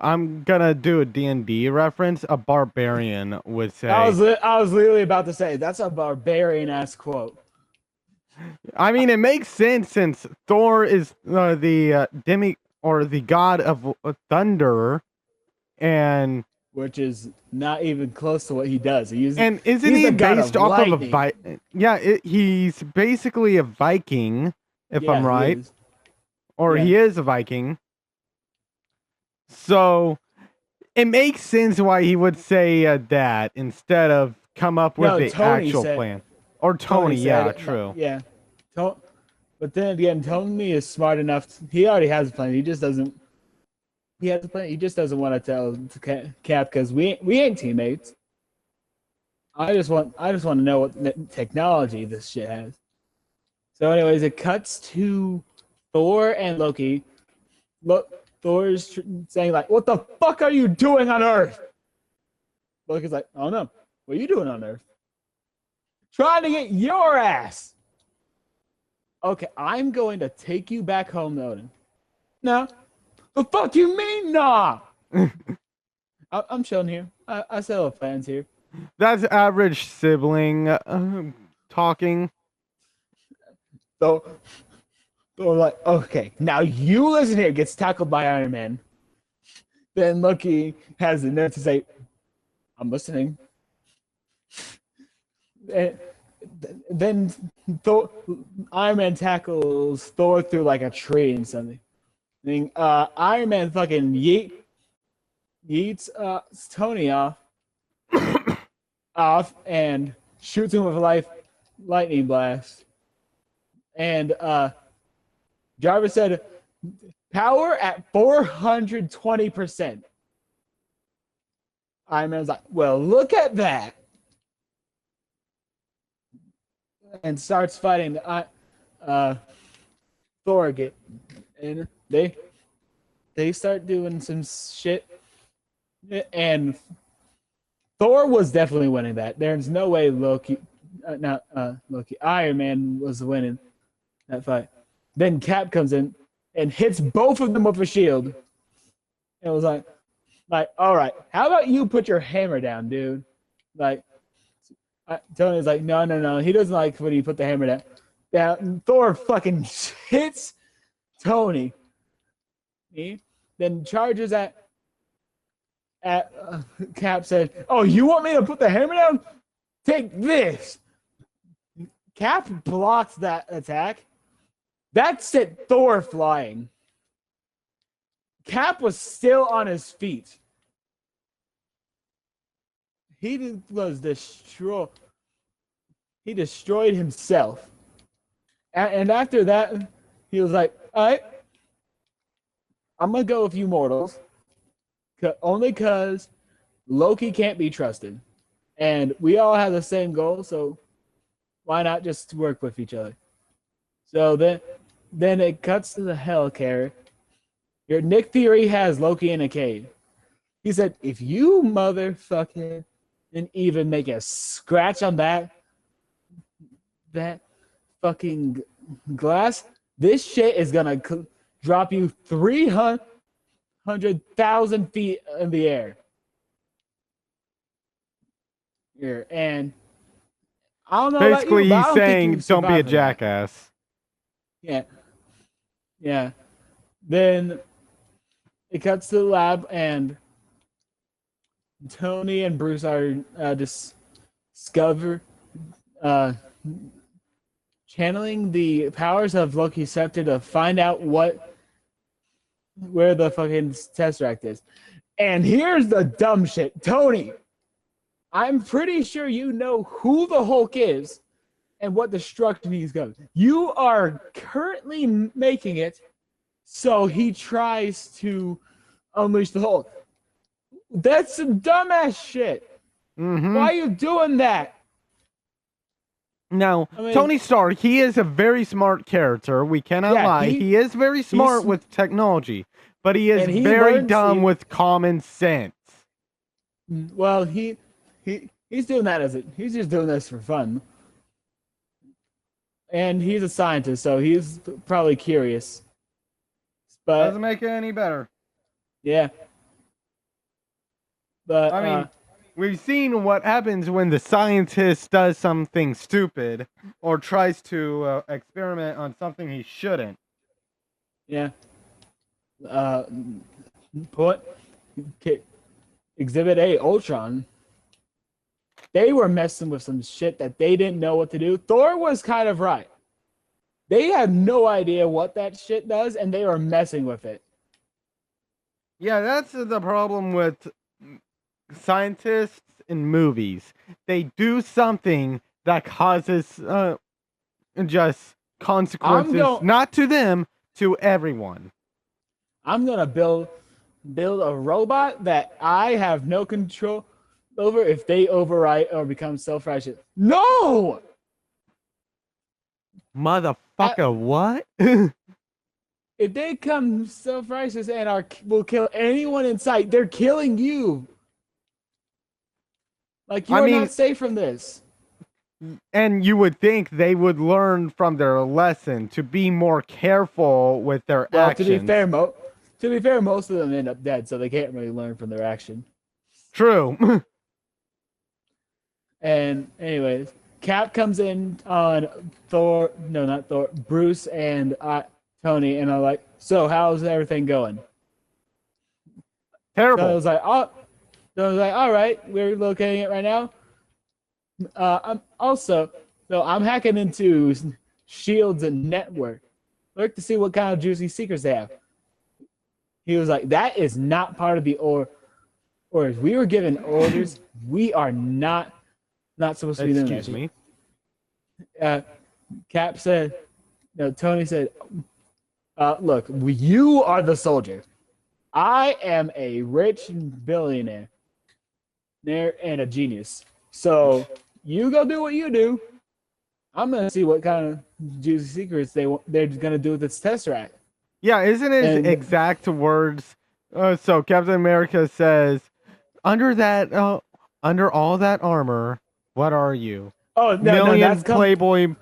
I'm gonna do a D&D reference, a barbarian would say. I was literally about to say that's a barbarian ass quote. I mean, it makes sense since Thor is the the god of thunder, and which is not even close to what he does. Isn't he based off lightning. Of a yeah? He's basically a Viking, if I'm right, or he is a Viking. So it makes sense why he would say that instead of come up with No, the Tony actual said. plan. Or Tony Tony, said, yeah, true. yeah. But then again, Tony is smart enough. He already has a plan. He just doesn't. He has a plan. He just doesn't want to tell to Cap because we ain't teammates. I just want to know what technology this shit has. So, anyways, it cuts to Thor and Loki. Look, Thor's saying like, "What the fuck are you doing on Earth?" Loki's like, "Oh no, what are you doing on Earth? Trying to get your ass." Okay, I'm going to take you back home, Odin. No, the fuck you mean, nah? I'm chilling here. I settle plans here. That's average sibling talking. So we're like, okay, now you listen here. Gets tackled by Iron Man. Then Loki has the nerve to say, "I'm listening." And then Iron Man tackles Thor through like a tree and something. Iron Man fucking yeets Tony off and shoots him with a lightning blast. And Jarvis said, "Power at 420%." Iron Man's like, "Well, look at that." And starts fighting Thor again. And they start doing some shit. And Thor was definitely winning that. There's no way Iron Man was winning that fight. Then Cap comes in and hits both of them with a shield. And it was like, all right, how about you put your hammer down, dude? Like, Tony's like, no. He doesn't like when you put the hammer down. Thor fucking hits Tony. He then charges at Cap. Said, "Oh, you want me to put the hammer down? Take this." Cap blocks that attack. That sent Thor flying. Cap was still on his feet. He was destroyed. He destroyed himself. And after that, he was like, "All right, I'm going to go with you mortals. Only because Loki can't be trusted. And we all have the same goal, so why not just work with each other?" So then it cuts to the Hellcarrier. Your Nick Fury has Loki in a cage. He said, "If you motherfucking didn't even make a scratch on that fucking glass, this shit is gonna drop you 300,000 feet in the air." Here, and I don't know Basically, about you, but I he's don't think saying, you don't be a survive that. jackass. Yeah. Then it cuts to the lab, and Tony and Bruce are channeling the powers of Loki's scepter to find out where the fucking Tesseract is. And here's the dumb shit. Tony, I'm pretty sure you know who the Hulk is and what destruction he's going. You are currently making it so he tries to unleash the Hulk. That's some dumbass shit. Mm-hmm. Why are you doing that? Now, Tony Stark, he is a very smart character. We cannot lie. He is very smart with technology, but he is very dumb with common sense. Well, he's doing that he's just doing this for fun. And he's a scientist, so he's probably curious. But doesn't make it any better. Yeah. But I mean, we've seen what happens when the scientist does something stupid or tries to experiment on something he shouldn't. Yeah. Exhibit A, Ultron. They were messing with some shit that they didn't know what to do. Thor was kind of right. They had no idea what that shit does, and they were messing with it. Yeah, that's the problem with scientists in movies, they do something that causes just I'm consequences, going. not to them, to everyone. I'm gonna build a robot that I have no control over if they overwrite or become self-righteous. No. Uh, Motherfucker, what? if they come self-righteous and will kill anyone in sight, they're killing you. Like you I are mean, not safe from this. and you would think they would learn from their lesson to be more careful with their Well, actions. to be fair, most of them end up dead, so they can't really learn from their action. True. And anyways, Cap comes in on Thor, no, not Thor, Bruce and Tony, and I'm like, so how's everything going? So I Terrible. was like, all right, we're locating it right now. I'm hacking into Shields and Network. Look to see what kind of juicy secrets they have. He was like, that is not part of the orders. We were given orders. We are not supposed to be doing that. Excuse me. Cap said, no, Tony said, look, you are the soldier. I am a rich billionaire and a genius. So you go do what you do. I'm gonna see what kind of juicy secrets they're gonna do with this Tesseract. Yeah, isn't his And- exact words? So Captain America says, "Under all that armor, what are you? Oh no, that's Playboy,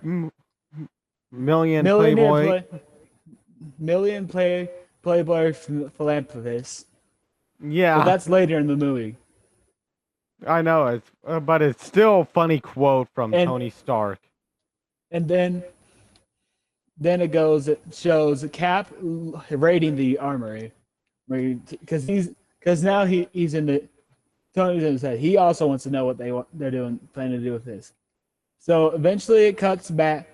million Playboy." Playboy philanthropist. Yeah, But that's later in the movie. I know it's, but it's still a funny quote from Tony Stark. And then it shows Cap raiding the armory, because now he's in the Tony's in his head. He also wants to know what they're planning to do with this. So eventually it cuts back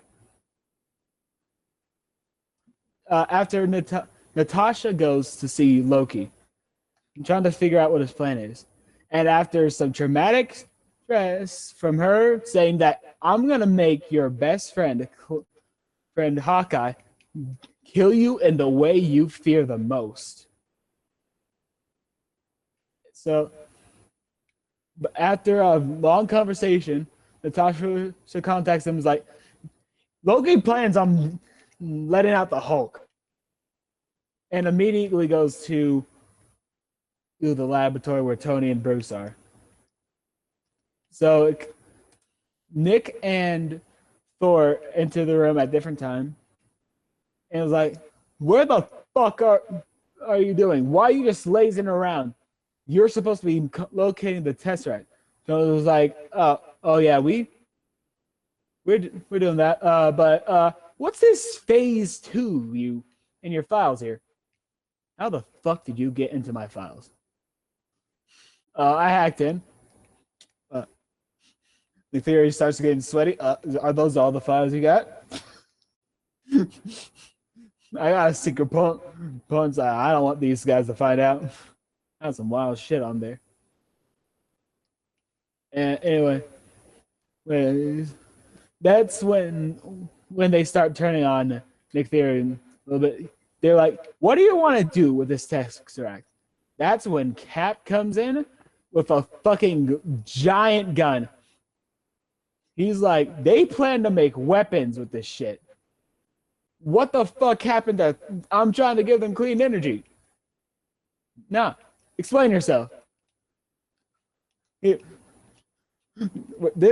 after Natasha goes to see Loki, trying to figure out what his plan is, and after some traumatic stress from her saying that I'm gonna make your best friend Hawkeye kill you in the way you fear the most. So, but after a long conversation, Natasha contacts him and is like, Loki plans on letting out the Hulk. And immediately goes to the laboratory where Tony and Bruce are. So Nick and Thor enter the room at different times. And it was like, where the fuck are you doing? Why are you just lazing around? You're supposed to be locating the Tesseract. So it was like, oh yeah, we're doing that. But what's this phase 2 you in your files here? How the fuck did you get into my files? I hacked in. The theory starts getting sweaty. Are those all the files you got? I got a secret punch. I don't want these guys to find out. I have some wild shit on there. And anyway, that's when they start turning on Nick Fury a little bit. They're like, "What do you want to do with this Tesseract?" That's when Cap comes in with a fucking giant gun. He's like, "They plan to make weapons with this shit. What the fuck happened to? I'm trying to give them clean energy." Nah, explain yourself. This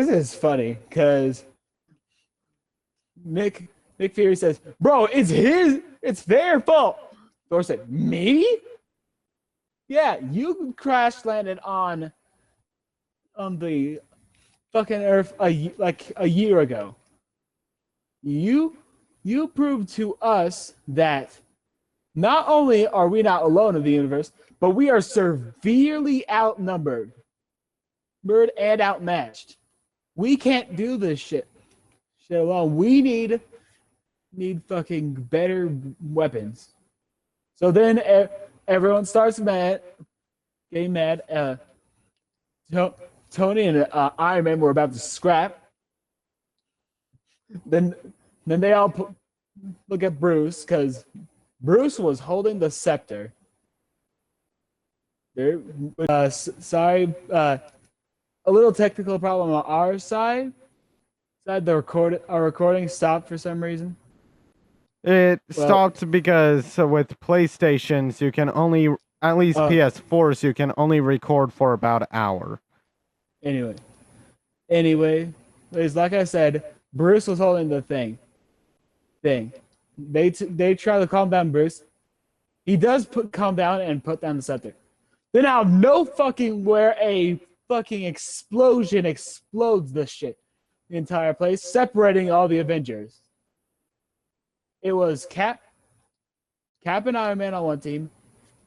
is funny because Nick Fury says, "Bro, it's their fault." Thor said, "Me? Yeah, you crash landed on the fucking Earth like a year ago. You proved to us that not only are we not alone in the universe, but we are severely outnumbered and outmatched. We can't do this shit alone. We need fucking better weapons." So then everyone starts getting mad. To- Tony and Iron Man were about to scrap. Then then they all look at Bruce because Bruce was holding the scepter. There, sorry, a little technical problem on our side. Our recording stopped for some reason. It Well, stopped because with PlayStations, you can only, at least uh, PS4s, you can only record for about an hour. anyway, it's like I said, Bruce was holding the thing. They try to calm down Bruce. He does calm down and put down the scepter. Then out of no fucking where a fucking explosion explodes the shit, the entire place, separating all the Avengers. It was Cap and Iron Man on one team,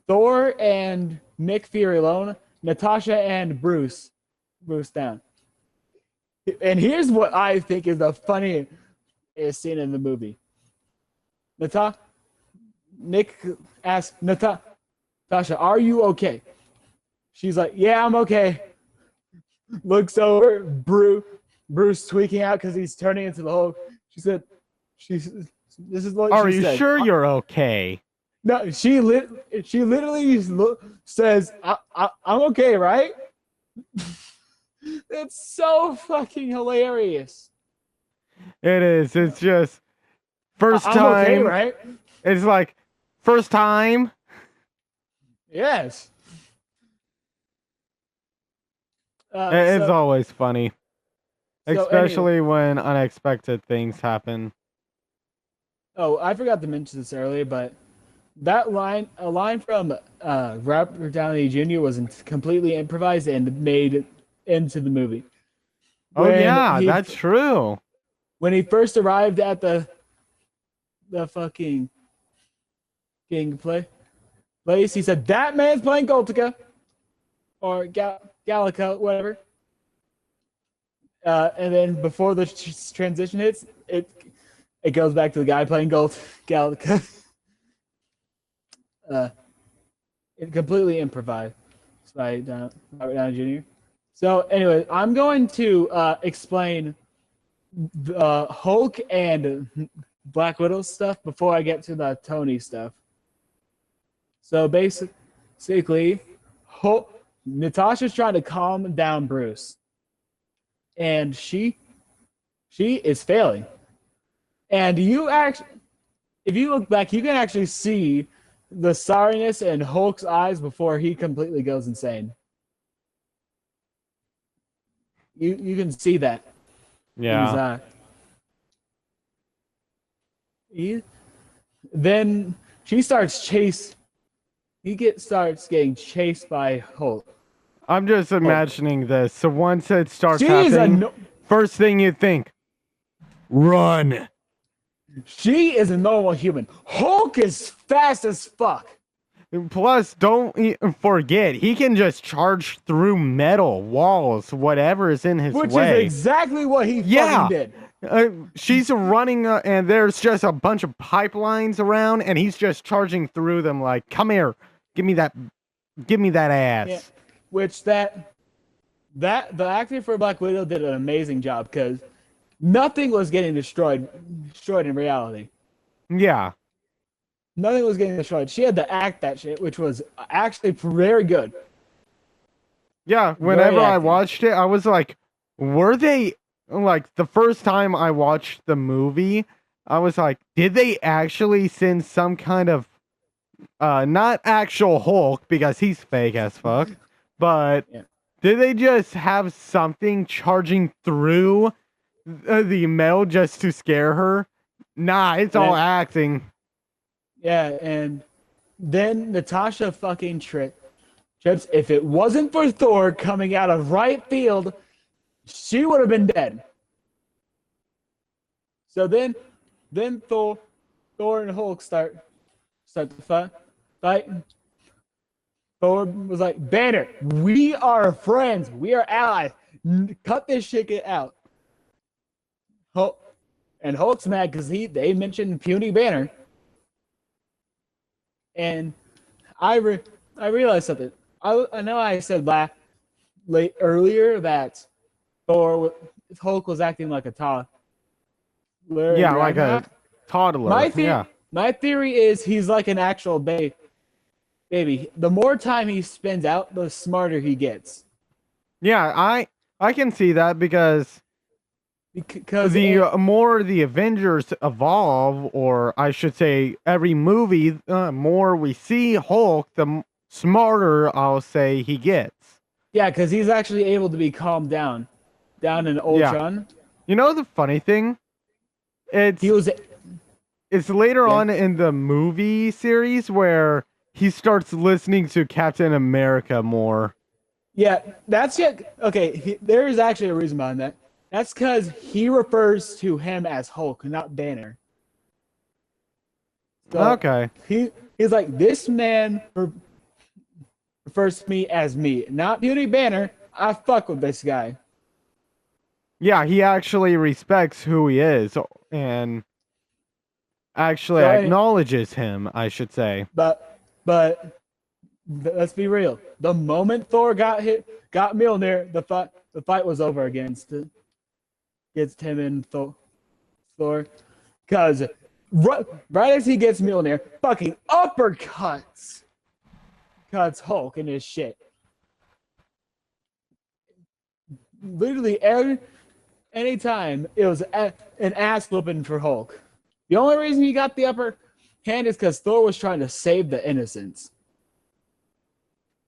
Thor and Nick Fury alone, Natasha and Bruce down. And here's what I think is the funniest scene in the movie. Nick asks Natasha, "Are you okay?" She's like, "Yeah, I'm okay." Looks over, Bruce tweaking out because he's turning into the Hulk. She said, "She's this is what Are she you said." sure you're okay? No, she literally says, I'm okay, right?" It's so fucking hilarious. It is. It's just first I'm okay, time. right? It's like first time. Yes. It's always funny, So anyway, especially when unexpected things happen. oh, I forgot to mention this earlier, but a line from Robert Downey Jr. was completely improvised and made into the movie. Oh When yeah, that's true. when he first arrived at the fucking king place, he said, "That man's playing Goltica or Gallica, whatever." And then before the transition hits, it goes back to the guy playing Gallica. It completely improvised by Robert Downey Jr. So anyway, I'm going to explain Hulk and Black Widow stuff before I get to the Tony stuff. So basically, Natasha's trying to calm down Bruce, and she is failing. And if you look back, you can actually see the sorriness in Hulk's eyes before he completely goes insane. You can see that in his Yeah. eye. Then she starts chase. Starts getting chased by Hulk. I'm just imagining this. So once it starts She is happening, first thing you think, run. She is a normal human. Hulk is fast as fuck. Plus, don't forget, he can just charge through metal, walls, whatever is in his Which way. is exactly what he fucking did. She's running, and there's just a bunch of pipelines around, and he's just charging through them like, come here, give me that ass. Yeah. Which the actor for Black Widow did an amazing job because nothing was getting destroyed in reality. Yeah. Nothing was getting destroyed. She had to act that shit, which was actually very good. Yeah, whenever I watched it, I was like, were they, like, the first time I watched the movie, I was like, did they actually send some kind of, not actual Hulk, because he's fake as fuck, but did they just have something charging through the metal just to scare her? Nah, it's all acting. Yeah, and then Natasha fucking trips. If it wasn't for Thor coming out of right field, she would have been dead. So then Thor and Hulk start to fight. Thor was like, "Banner, we are friends. We are allies. Cut this shit out." Hulk's mad because they mentioned puny Banner. And I realized something. I know I said earlier that Hulk was acting like a toddler and Yeah, like grandma. a toddler. My Yeah. my theory is he's like an actual baby. The more time he spends out, the smarter he gets. Yeah, I can see that because Because the more the Avengers evolve, or I should say, every movie, more we see Hulk, the smarter I'll say he gets. yeah, because he's actually able to be calmed down in Yeah. Ultron. You know the funny thing? He It's was it's later yeah on in the movie series where he starts listening to Captain America more. yeah. That's it. Okay, there is actually a reason behind that. That's because he refers to him as Hulk, not Banner. So Okay. he's like this man refers to me as me, not Beauty Banner. I fuck with this guy. Yeah, he actually respects who he is and actually So, acknowledges him, I should say. but let's be real. The moment Thor got Mjolnir, the fight was over against him and Thor, because right as he gets Mjolnir, fucking cuts Hulk in his shit. Literally anytime it was an ass whooping for Hulk. The only reason he got the upper hand is because Thor was trying to save the innocents.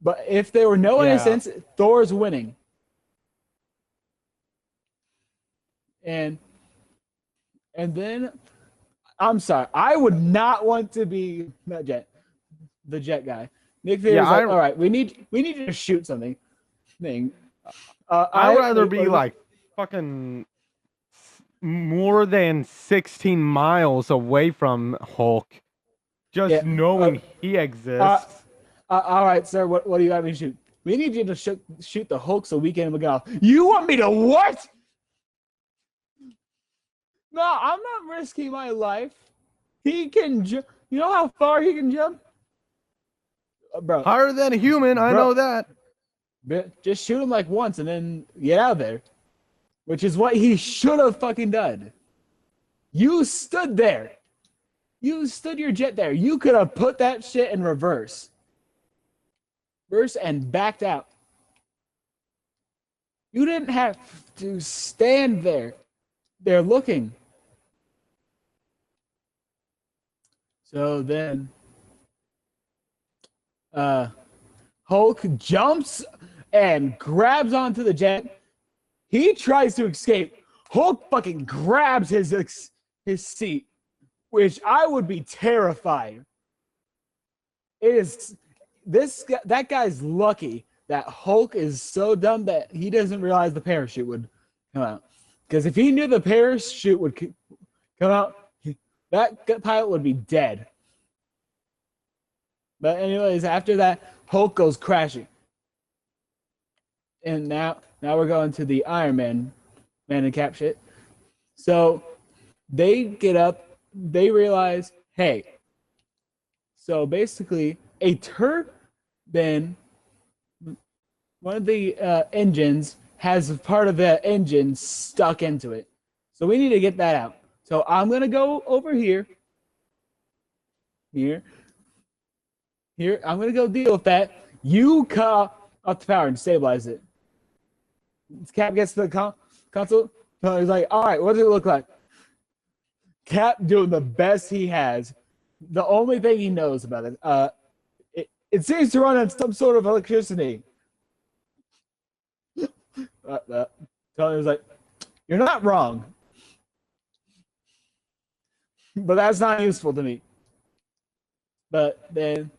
But if there were no Yeah. innocents, Thor's winning. And then I'm sorry, I would not want to be the jet guy. Nick Yeah, Fury's like, all right, we need you to shoot something. I'd rather be like fucking more than 16 miles away from Hulk, just yeah. knowing he Uh, exists. all right, sir. What do you have me shoot? We need you to shoot the Hulk so we can go. You want me to what? No, I'm not risking my life. He can jump. You know how far he can jump, bro. Higher than a human, I Bro, know that. just shoot him like once and then get out of there. Which is what he should have fucking done. You stood there. You stood your jet there. You could have put that shit in reverse. Reverse and backed out. You didn't have to stand there. They're looking. So then Hulk jumps and grabs onto the jet. He tries to escape. Hulk fucking grabs his seat, which I would be terrified. It is that guy's lucky that Hulk is so dumb that he doesn't realize the parachute would come out. Because if he knew the parachute would come out, that pilot would be dead. But anyways, after that, Hulk goes crashing. And now we're going to the Iron Man and Cap shit. So they get up, they realize, hey, so basically a turbine, one of the engines has part of the engine stuck into it. So we need to get that out. So I'm going to go over here. I'm going to go deal with that. You cut off the power and stabilize it. Cap gets to the console. He's like, all right, what does it look like? Cap doing the best he has. The only thing he knows about it, it seems to run on some sort of electricity. Tony was like, you're not wrong. But that's not useful to me. But then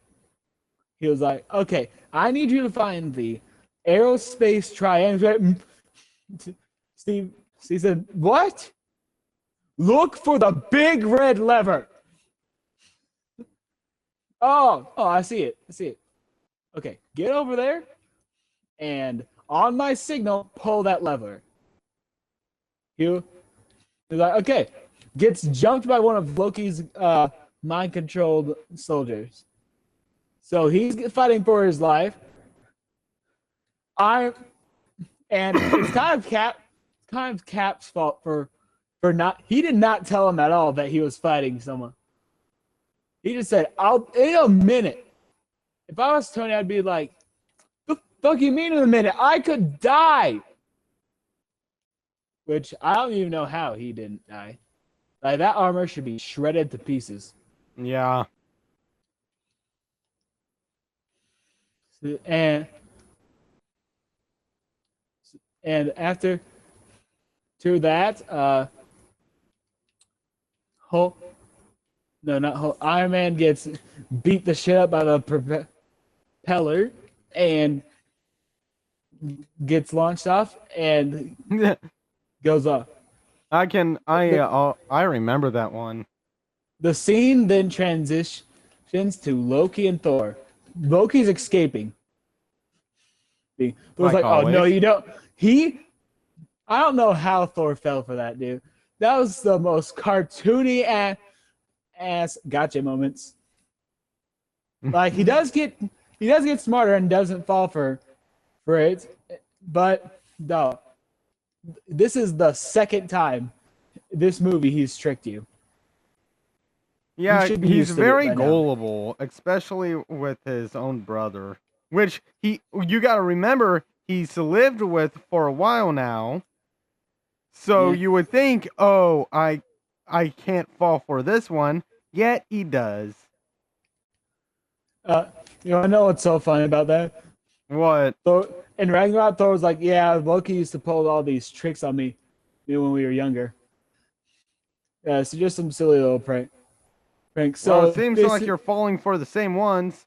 he was like, okay, I need you to find the aerospace triangle. Steve said, what? Look for the big red lever. Oh, I see it. Okay, get over there and on my signal, pull that lever. He's like, okay. Gets jumped by one of Loki's mind-controlled soldiers. So he's fighting for his life. And it's kind of Cap's fault for not. He did not tell him at all that he was fighting someone. He just said, "I'll in a minute." If I was Tony, I'd be like, "The fuck you mean in a minute? I could die." Which I don't even know how he didn't die. Like that armor should be shredded to pieces. Yeah. And after to that, Hulk, no, not Hulk, Iron Man gets beat the shit up by the propeller and gets launched off and goes off. I remember that one. The scene then transitions to Loki and Thor. Loki's escaping. Thor's like, "Oh no, always. you don't." I don't know how Thor fell for that, dude. That was the most cartoony ass gotcha moments. Like he does get smarter and doesn't fall for it, but no, this is the second time this movie he's tricked you. Yeah, should be he's used to it very by now. gullible, especially with his own brother. Which you got to remember, he's lived with for a while now. So Yeah. you would think, oh, I can't fall for this one. Yet he does. You know, I know what's so funny about that. What? Thor in Ragnarok, Thor was like, "Yeah, Loki used to pull all these tricks on me, when we were younger." Yeah, so just some silly little prank. Well, So it seems like you're falling for the same ones.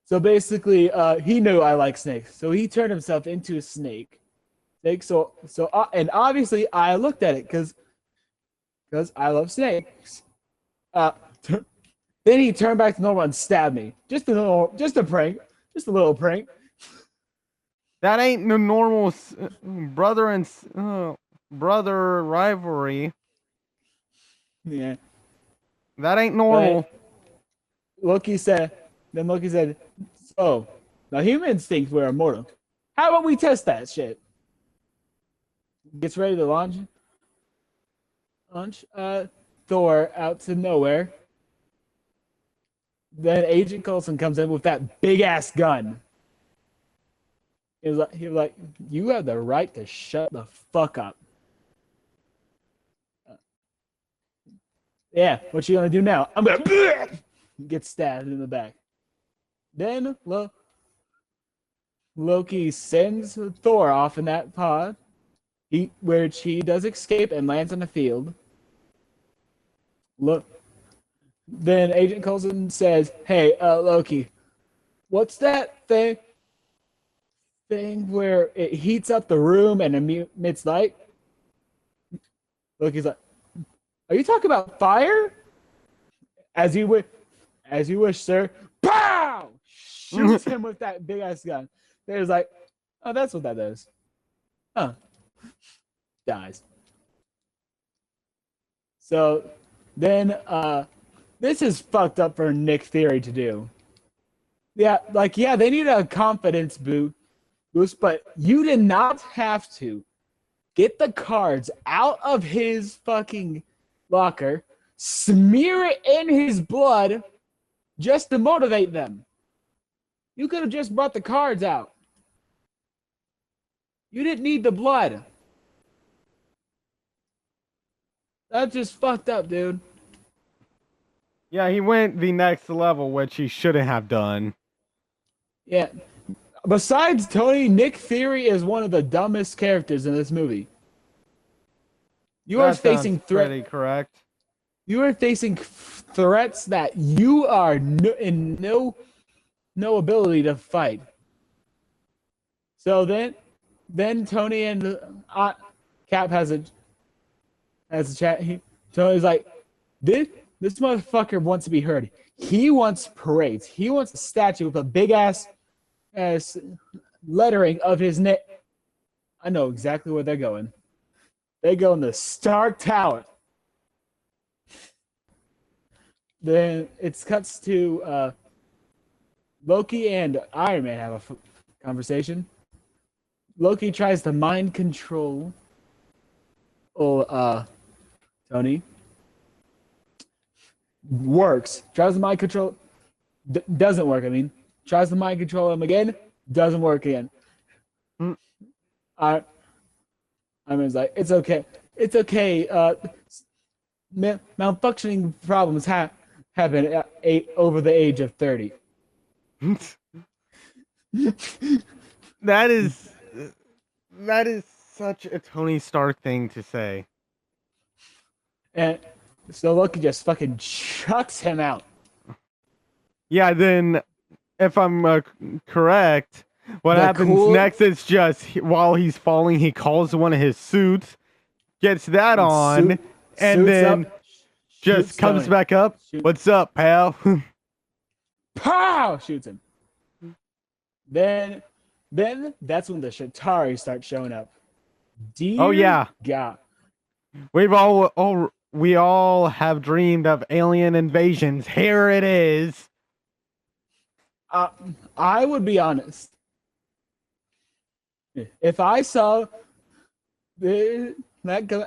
So basically, he knew I like snakes, so he turned himself into a snake. And obviously, I looked at it because I love snakes. Uh, then he turned back to normal and stabbed me. Just a prank, just a little prank. That ain't the normal brother and brother rivalry. Yeah. That ain't normal. But Loki said, "Oh, now humans think we're immortal. How about we test that shit?" Gets ready to launch Thor out to nowhere. Then Agent Coulson comes in with that big ass gun. He was like, "You have the right to shut the fuck up." Yeah, what you gonna do now? I'm gonna get stabbed in the back. Then Loki sends Thor off in that pod, which he does escape and lands on the field. Look, then Agent Coulson says, "Hey, Loki, what's that thing where it heats up the room and emits light?" Loki's like, "Are you talking about fire?" As you wish, sir. Pow! Shoots him with that big ass gun. There's like, "Oh, that's what that does." Huh. Dies. So then, this is fucked up for Nick Fury to do. Yeah, they need a confidence boost, but you did not have to get the cards out of his fucking locker, smear it in his blood just to motivate them. You could have just brought the cards out. You didn't need the blood. That's just fucked up, dude. Yeah, he went the next level, which he shouldn't have done. Yeah. Besides Tony, Nick Fury is one of the dumbest characters in this movie. You are facing pretty correct. You are facing threats that you are in no ability to fight. So then Tony and Cap has a chat. Tony's like, this motherfucker wants to be heard. He wants parades. He wants a statue with a big ass lettering of his name. I know exactly where they're going. They go in the Stark Tower. Then it cuts to Loki and Iron Man have a conversation. Loki tries to mind control. Tony works. Tries to mind control. Doesn't work. I mean, tries to mind control him again. Doesn't work again. Mm. I I mean, it's like it's okay. It's okay. Malfunctioning problems happen at over the age of 30. That is that is such a Tony Stark thing to say. And so Loki just fucking chucks him out. Yeah, then if I'm correct, what The happens cool next is just while he's falling, he calls one of his suits, gets that on, and suits then up, just shoots comes Tony. back up. What's up, pal? Pow! Shoots him. Then, then that's when the Shatari start showing up. Oh Dear yeah, God. we all have dreamed of alien invasions. Here it is. Uh, I would be honest. If I saw that,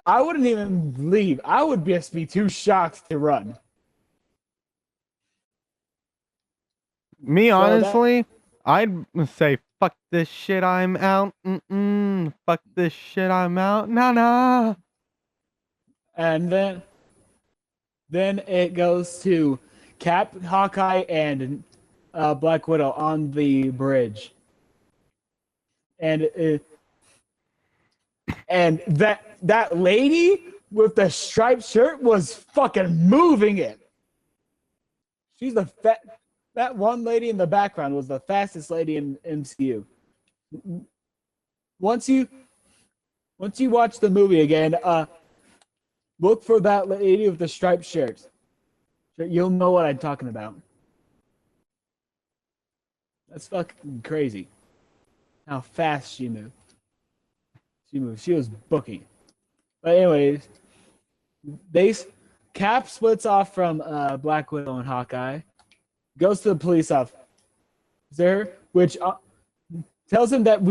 I wouldn't even leave. I would just be too shocked to run. Me, So that, honestly, I'd say, fuck this shit, I'm out. Fuck this shit, I'm out. Nah. and then it goes to Cap, Hawkeye, and Black Widow on the bridge, and that lady with the striped shirt was fucking moving it. She's that one lady in the background was the fastest lady in MCU. Once you watch the movie again, look for that lady with the striped shirt. You'll know what I'm talking about. That's fucking crazy. How fast she moved. She was booking. But anyways, they Cap splits off from Black Widow and Hawkeye, goes to the police officer, which tells him that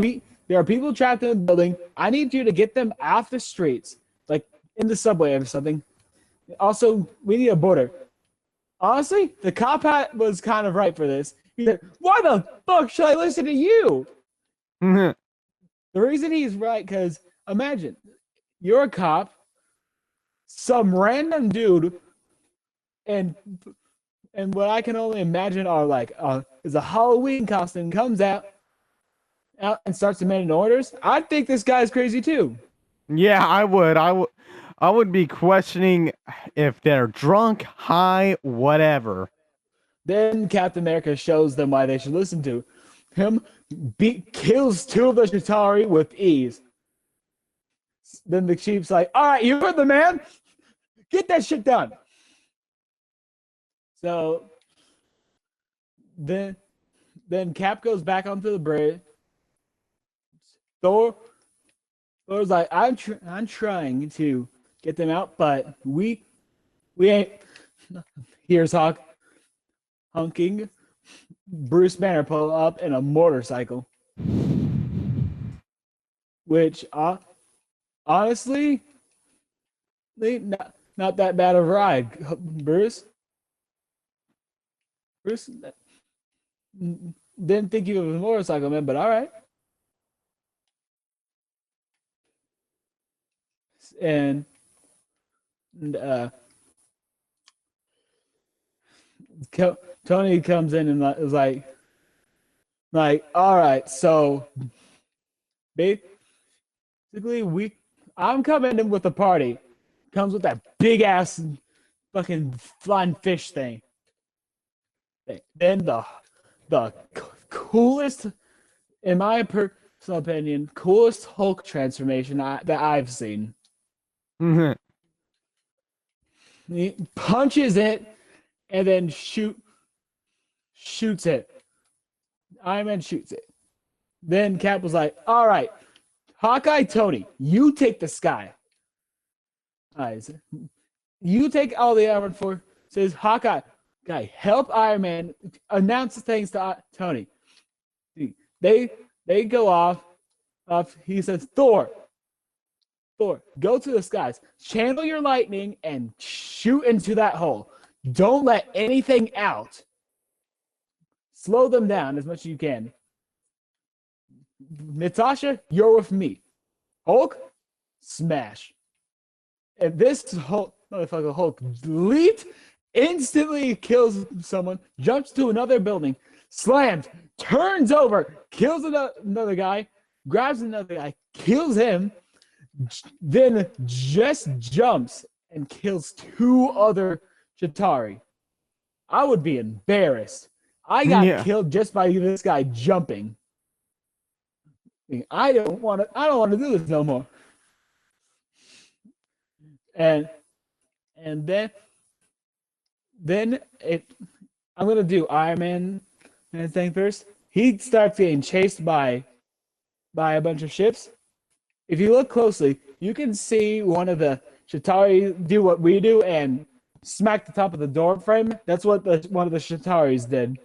there are people trapped in the building. I need you to get them off the streets, like in the subway or something. Also, we need a border. Honestly, the cop was kind of right for this. He said, "Why the fuck should I listen to you?" Nah. The reason he's right, because imagine you're a cop, some random dude, and what I can only imagine are like is a Halloween costume comes out and starts demanding orders. I think this guy's crazy too. Yeah, I would. I would be questioning if they're drunk, high, whatever. Then Captain America shows them why they should listen to him. Kills two of the Chitauri with ease. Then the chief's like, "All right, you heard the man. Get that shit done." So then Cap goes back onto the bridge. Thor's like, I'm trying to get them out, but we ain't. Here's hunking Bruce Banner pull up in a motorcycle, which honestly, not that bad of a ride, Bruce. Bruce didn't think you was a motorcycle man, but all right. And uh, Tony comes in and is like, all right, so basically I'm coming in with a party. Comes with that big ass fucking flying fish thing. Then the coolest, in my personal opinion, coolest Hulk transformation that I've seen. He punches it and then shoots it. Iron Man shoots it. Then Cap was like, "All right, Hawkeye, Tony, you take the sky. All right, you take all the armor for." Says Hawkeye, "Guy, help Iron Man announce things to Tony." They go off. He says, Thor, go to the skies, channel your lightning, and shoot into that hole. Don't let anything out. Slow them down as much as you can. Natasha, you're with me. Hulk, smash. And this Hulk, motherfucker Hulk leaped, instantly kills someone, jumps to another building, slams, turns over, kills another guy, grabs another guy, kills him, then just jumps and kills two other Chitauri. I would be embarrassed. I got Yeah. killed just by this guy jumping. I don't want to do this no more. And then I'm gonna do Iron Man thing first. He starts getting chased by a bunch of ships. If you look closely, you can see one of the Chitauri do what we do and smack the top of the door frame. That's what one of the Chitauris did.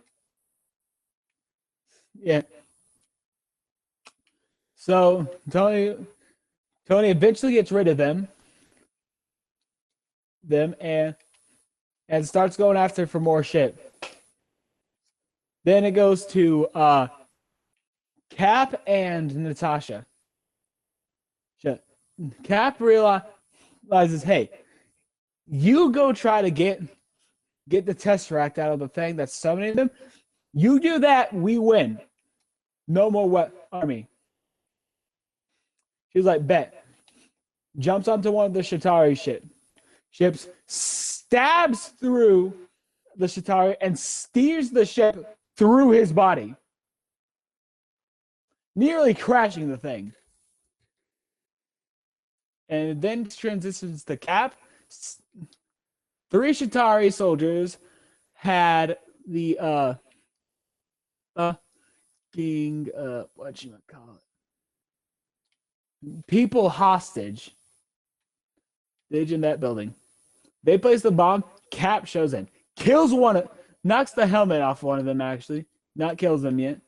Yeah. So Tony eventually gets rid of them and starts going after for more shit. Then it goes to Cap and Natasha. Shit. Cap realizes, hey, you go try to get the Tesseract out of the thing that's summoning them. You do that, we win. No more what army. She's like, bet. Jumps onto one of the Shatari ships, stabs through the Shatari, and steers the ship through his body, nearly crashing the thing. And then transitions to Cap. 3 Shatari soldiers had the whatchamacallit, people hostage. Stage in that building. They place the bomb. Cap shows in, kills one, knocks the helmet off one of them. Actually, not kills them yet.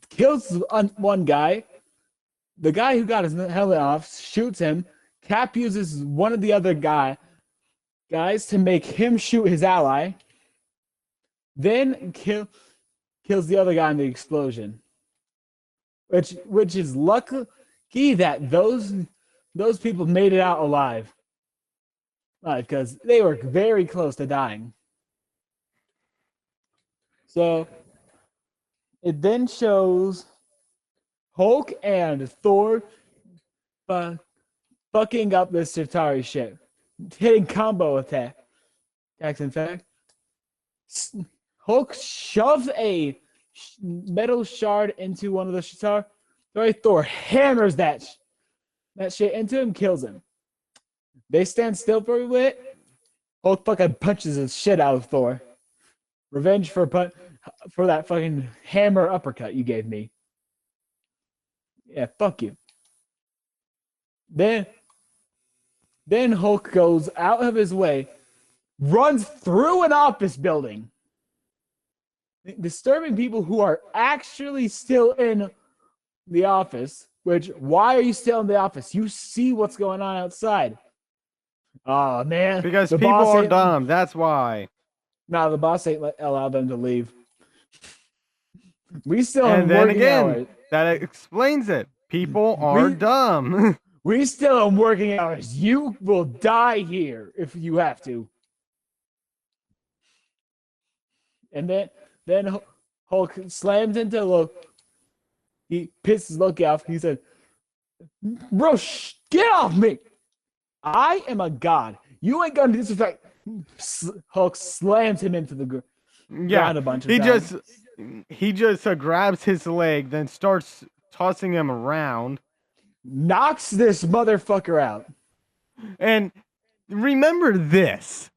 Kills one guy. The guy who got his helmet off shoots him. Cap uses one of the other guys to make him shoot his ally. Then kills the other guy in the explosion. Which is lucky that those people made it out alive. Because they were very close to dying. So it then shows Hulk and Thor fucking up this Chitauri ship, hitting combo attacks. In fact, Hulk shoves a metal shard into one of the Chitauri. Thor hammers that shit into him, kills him. They stand still for a bit. Hulk fucking punches the shit out of Thor. Revenge for that fucking hammer uppercut you gave me. Yeah, fuck you. Then Hulk goes out of his way, runs through an office building, disturbing people who are actually still in the office. Which, why are you still in the office? You see what's going on outside. Oh man, because people are dumb. That's why. No, the boss ain't allow them to leave. We still and in then working again, hours. That explains it. People are dumb. We still in working hours. You will die here if you have to. And then Hulk slams into Loki. He pisses Loki off. He said, "Bro, get off me! I am a god. You ain't gonna disrespect." Hulk slams him into the ground a bunch of times. He just grabs his leg, then starts tossing him around. Knocks this motherfucker out. And remember this.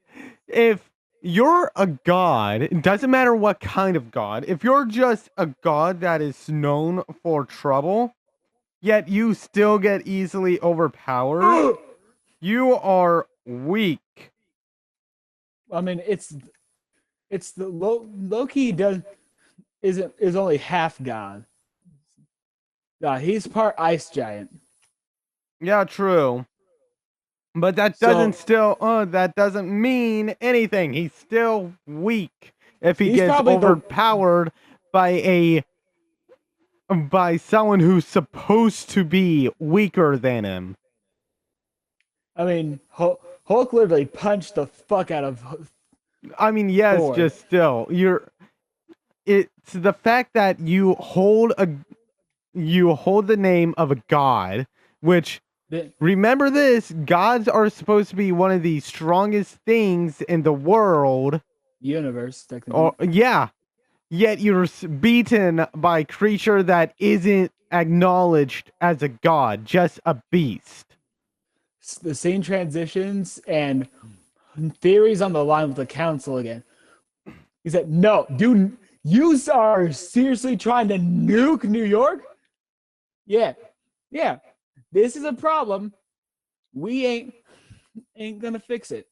If you're a god, it doesn't matter what kind of god, if you're just a god that is known for trouble, yet you still get easily overpowered, you are weak. I mean, it's the Loki is only half god. He's part ice giant. Yeah, true. But So that doesn't mean anything. He's still weak if he he's gets probably the overpowered by someone who's supposed to be weaker than him. I mean, Hulk literally punched the fuck out of I mean, yes, Thor. just still. It's the fact that you hold the name of a god, which The remember this, gods are supposed to be one of the strongest things in the world. universe, technically. Or yeah, yet you're beaten by a creature that isn't acknowledged as a god, just a beast. The scene transitions and theories on the line with the council again. He said, "No, dude, you are seriously trying to nuke New York? Yeah, yeah. This is a problem. We ain't gonna fix it.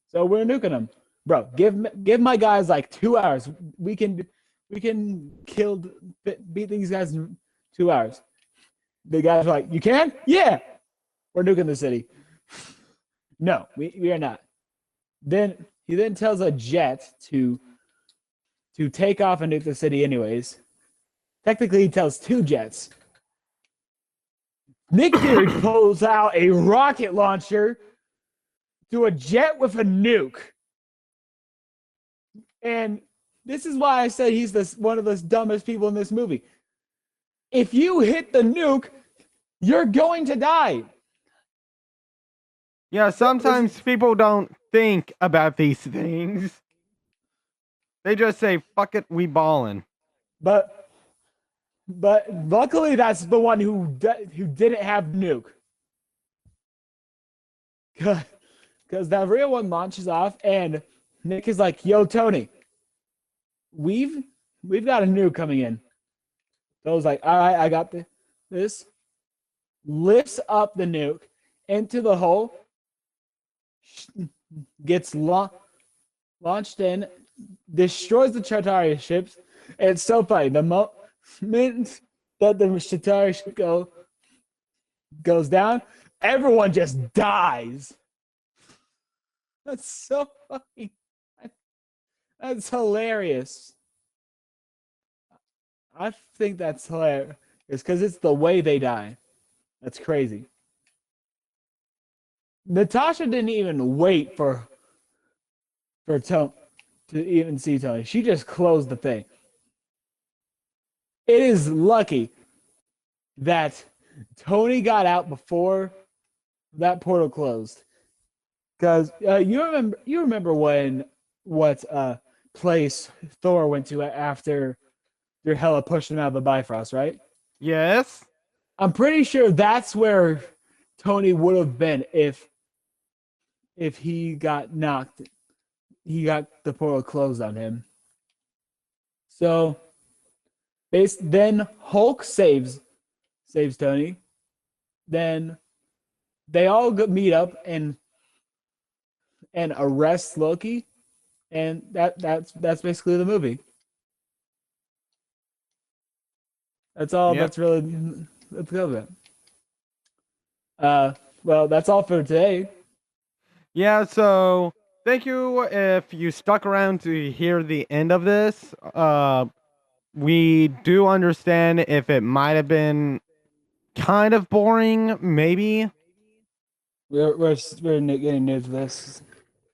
So we're nuking them, bro. Give my guys like 2 hours. We can beat these guys in 2 hours." The guys are like, "You can? Yeah, we're nuking the city." No, we are not. Then he then tells a jet to take off and nuke the city anyways. Technically, he tells two jets. Nick Fury pulls out a rocket launcher to a jet with a nuke. And this is why I said he's one of the dumbest people in this movie. If you hit the nuke, you're going to die. Yeah, sometimes people don't think about these things. They just say, fuck it, we ballin'. But luckily that's the one who didn't have nuke. Because that real one launches off and Nick is like, "Yo, Tony, we've got a nuke coming in." So I was like, "All right, I got this." Lifts up the nuke into the hole, gets launched in, destroys the Chitauri ships. And it's so funny. The moment that the Chitauri ship goes down, everyone just dies. That's so funny. That's hilarious. I think that's hilarious because it's the way they die. That's crazy. Natasha didn't even wait for Tony to even see Tony. She just closed the thing. It is lucky that Tony got out before that portal closed. Because you remember when what place Thor went to after Hela pushed him out of the Bifrost, right? Yes? I'm pretty sure that's where Tony would have been if he got knocked. He got the portal closed on him. So then Hulk saves Tony. Then they all meet up and arrest Loki, and that's basically the movie. That's all. Yep. That's good of it. Well, that's all for today. Yeah, so thank you if you stuck around to hear the end of this. We do understand if it might have been kind of boring, maybe. We're getting new to this.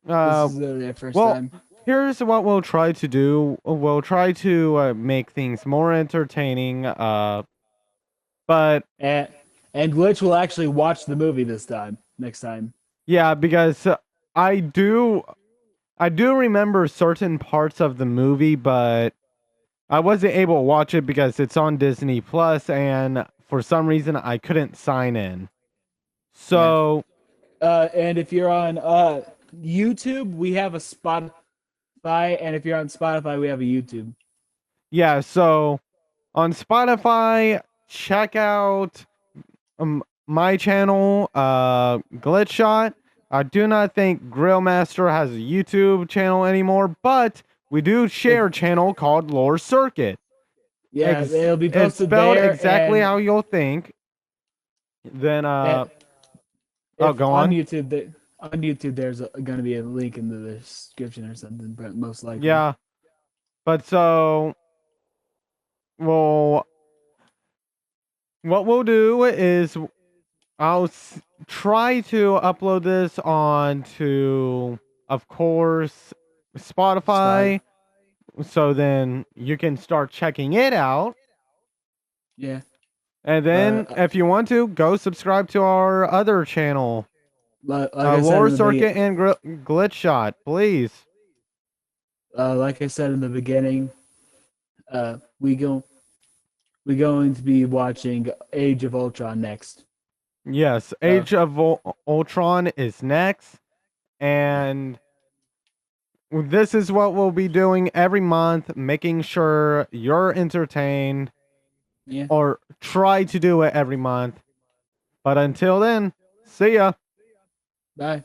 This Uh, is literally our first well, time. here's what we'll try to do. We'll try to make things more entertaining. But And Glitch will actually watch the movie this time. Next time. yeah, because I do I do remember certain parts of the movie, but I wasn't able to watch it because it's on Disney Plus, and for some reason I couldn't sign in. So And if you're on YouTube, we have a Spotify, and if you're on Spotify, we have a YouTube. yeah, so on Spotify, check out my channel, Glitch Shot. I do not think Grillmaster has a YouTube channel anymore, but we do share a channel called Lore Circuit. Yeah, it'll be it's posted spelled there, exactly and how you'll think. Then and oh, if go on. on YouTube there's going to be a link in the description or something, but most likely. Yeah, but so well, what we'll do is try to upload this onto, of course, Spot. Spotify. So then you can start checking it out. Yeah. And then, But if you want to, go subscribe to our other channel, like I said Lore in the Circuit and Glitch Shot, please. like I said in the beginning, uh, we go we're going to be watching Age of Ultron next. Yes, Uh, Age of Ultron is next. And this is what we'll be doing every month, making sure you're entertained, yeah. or try to do it every month. But until then, see ya. Bye.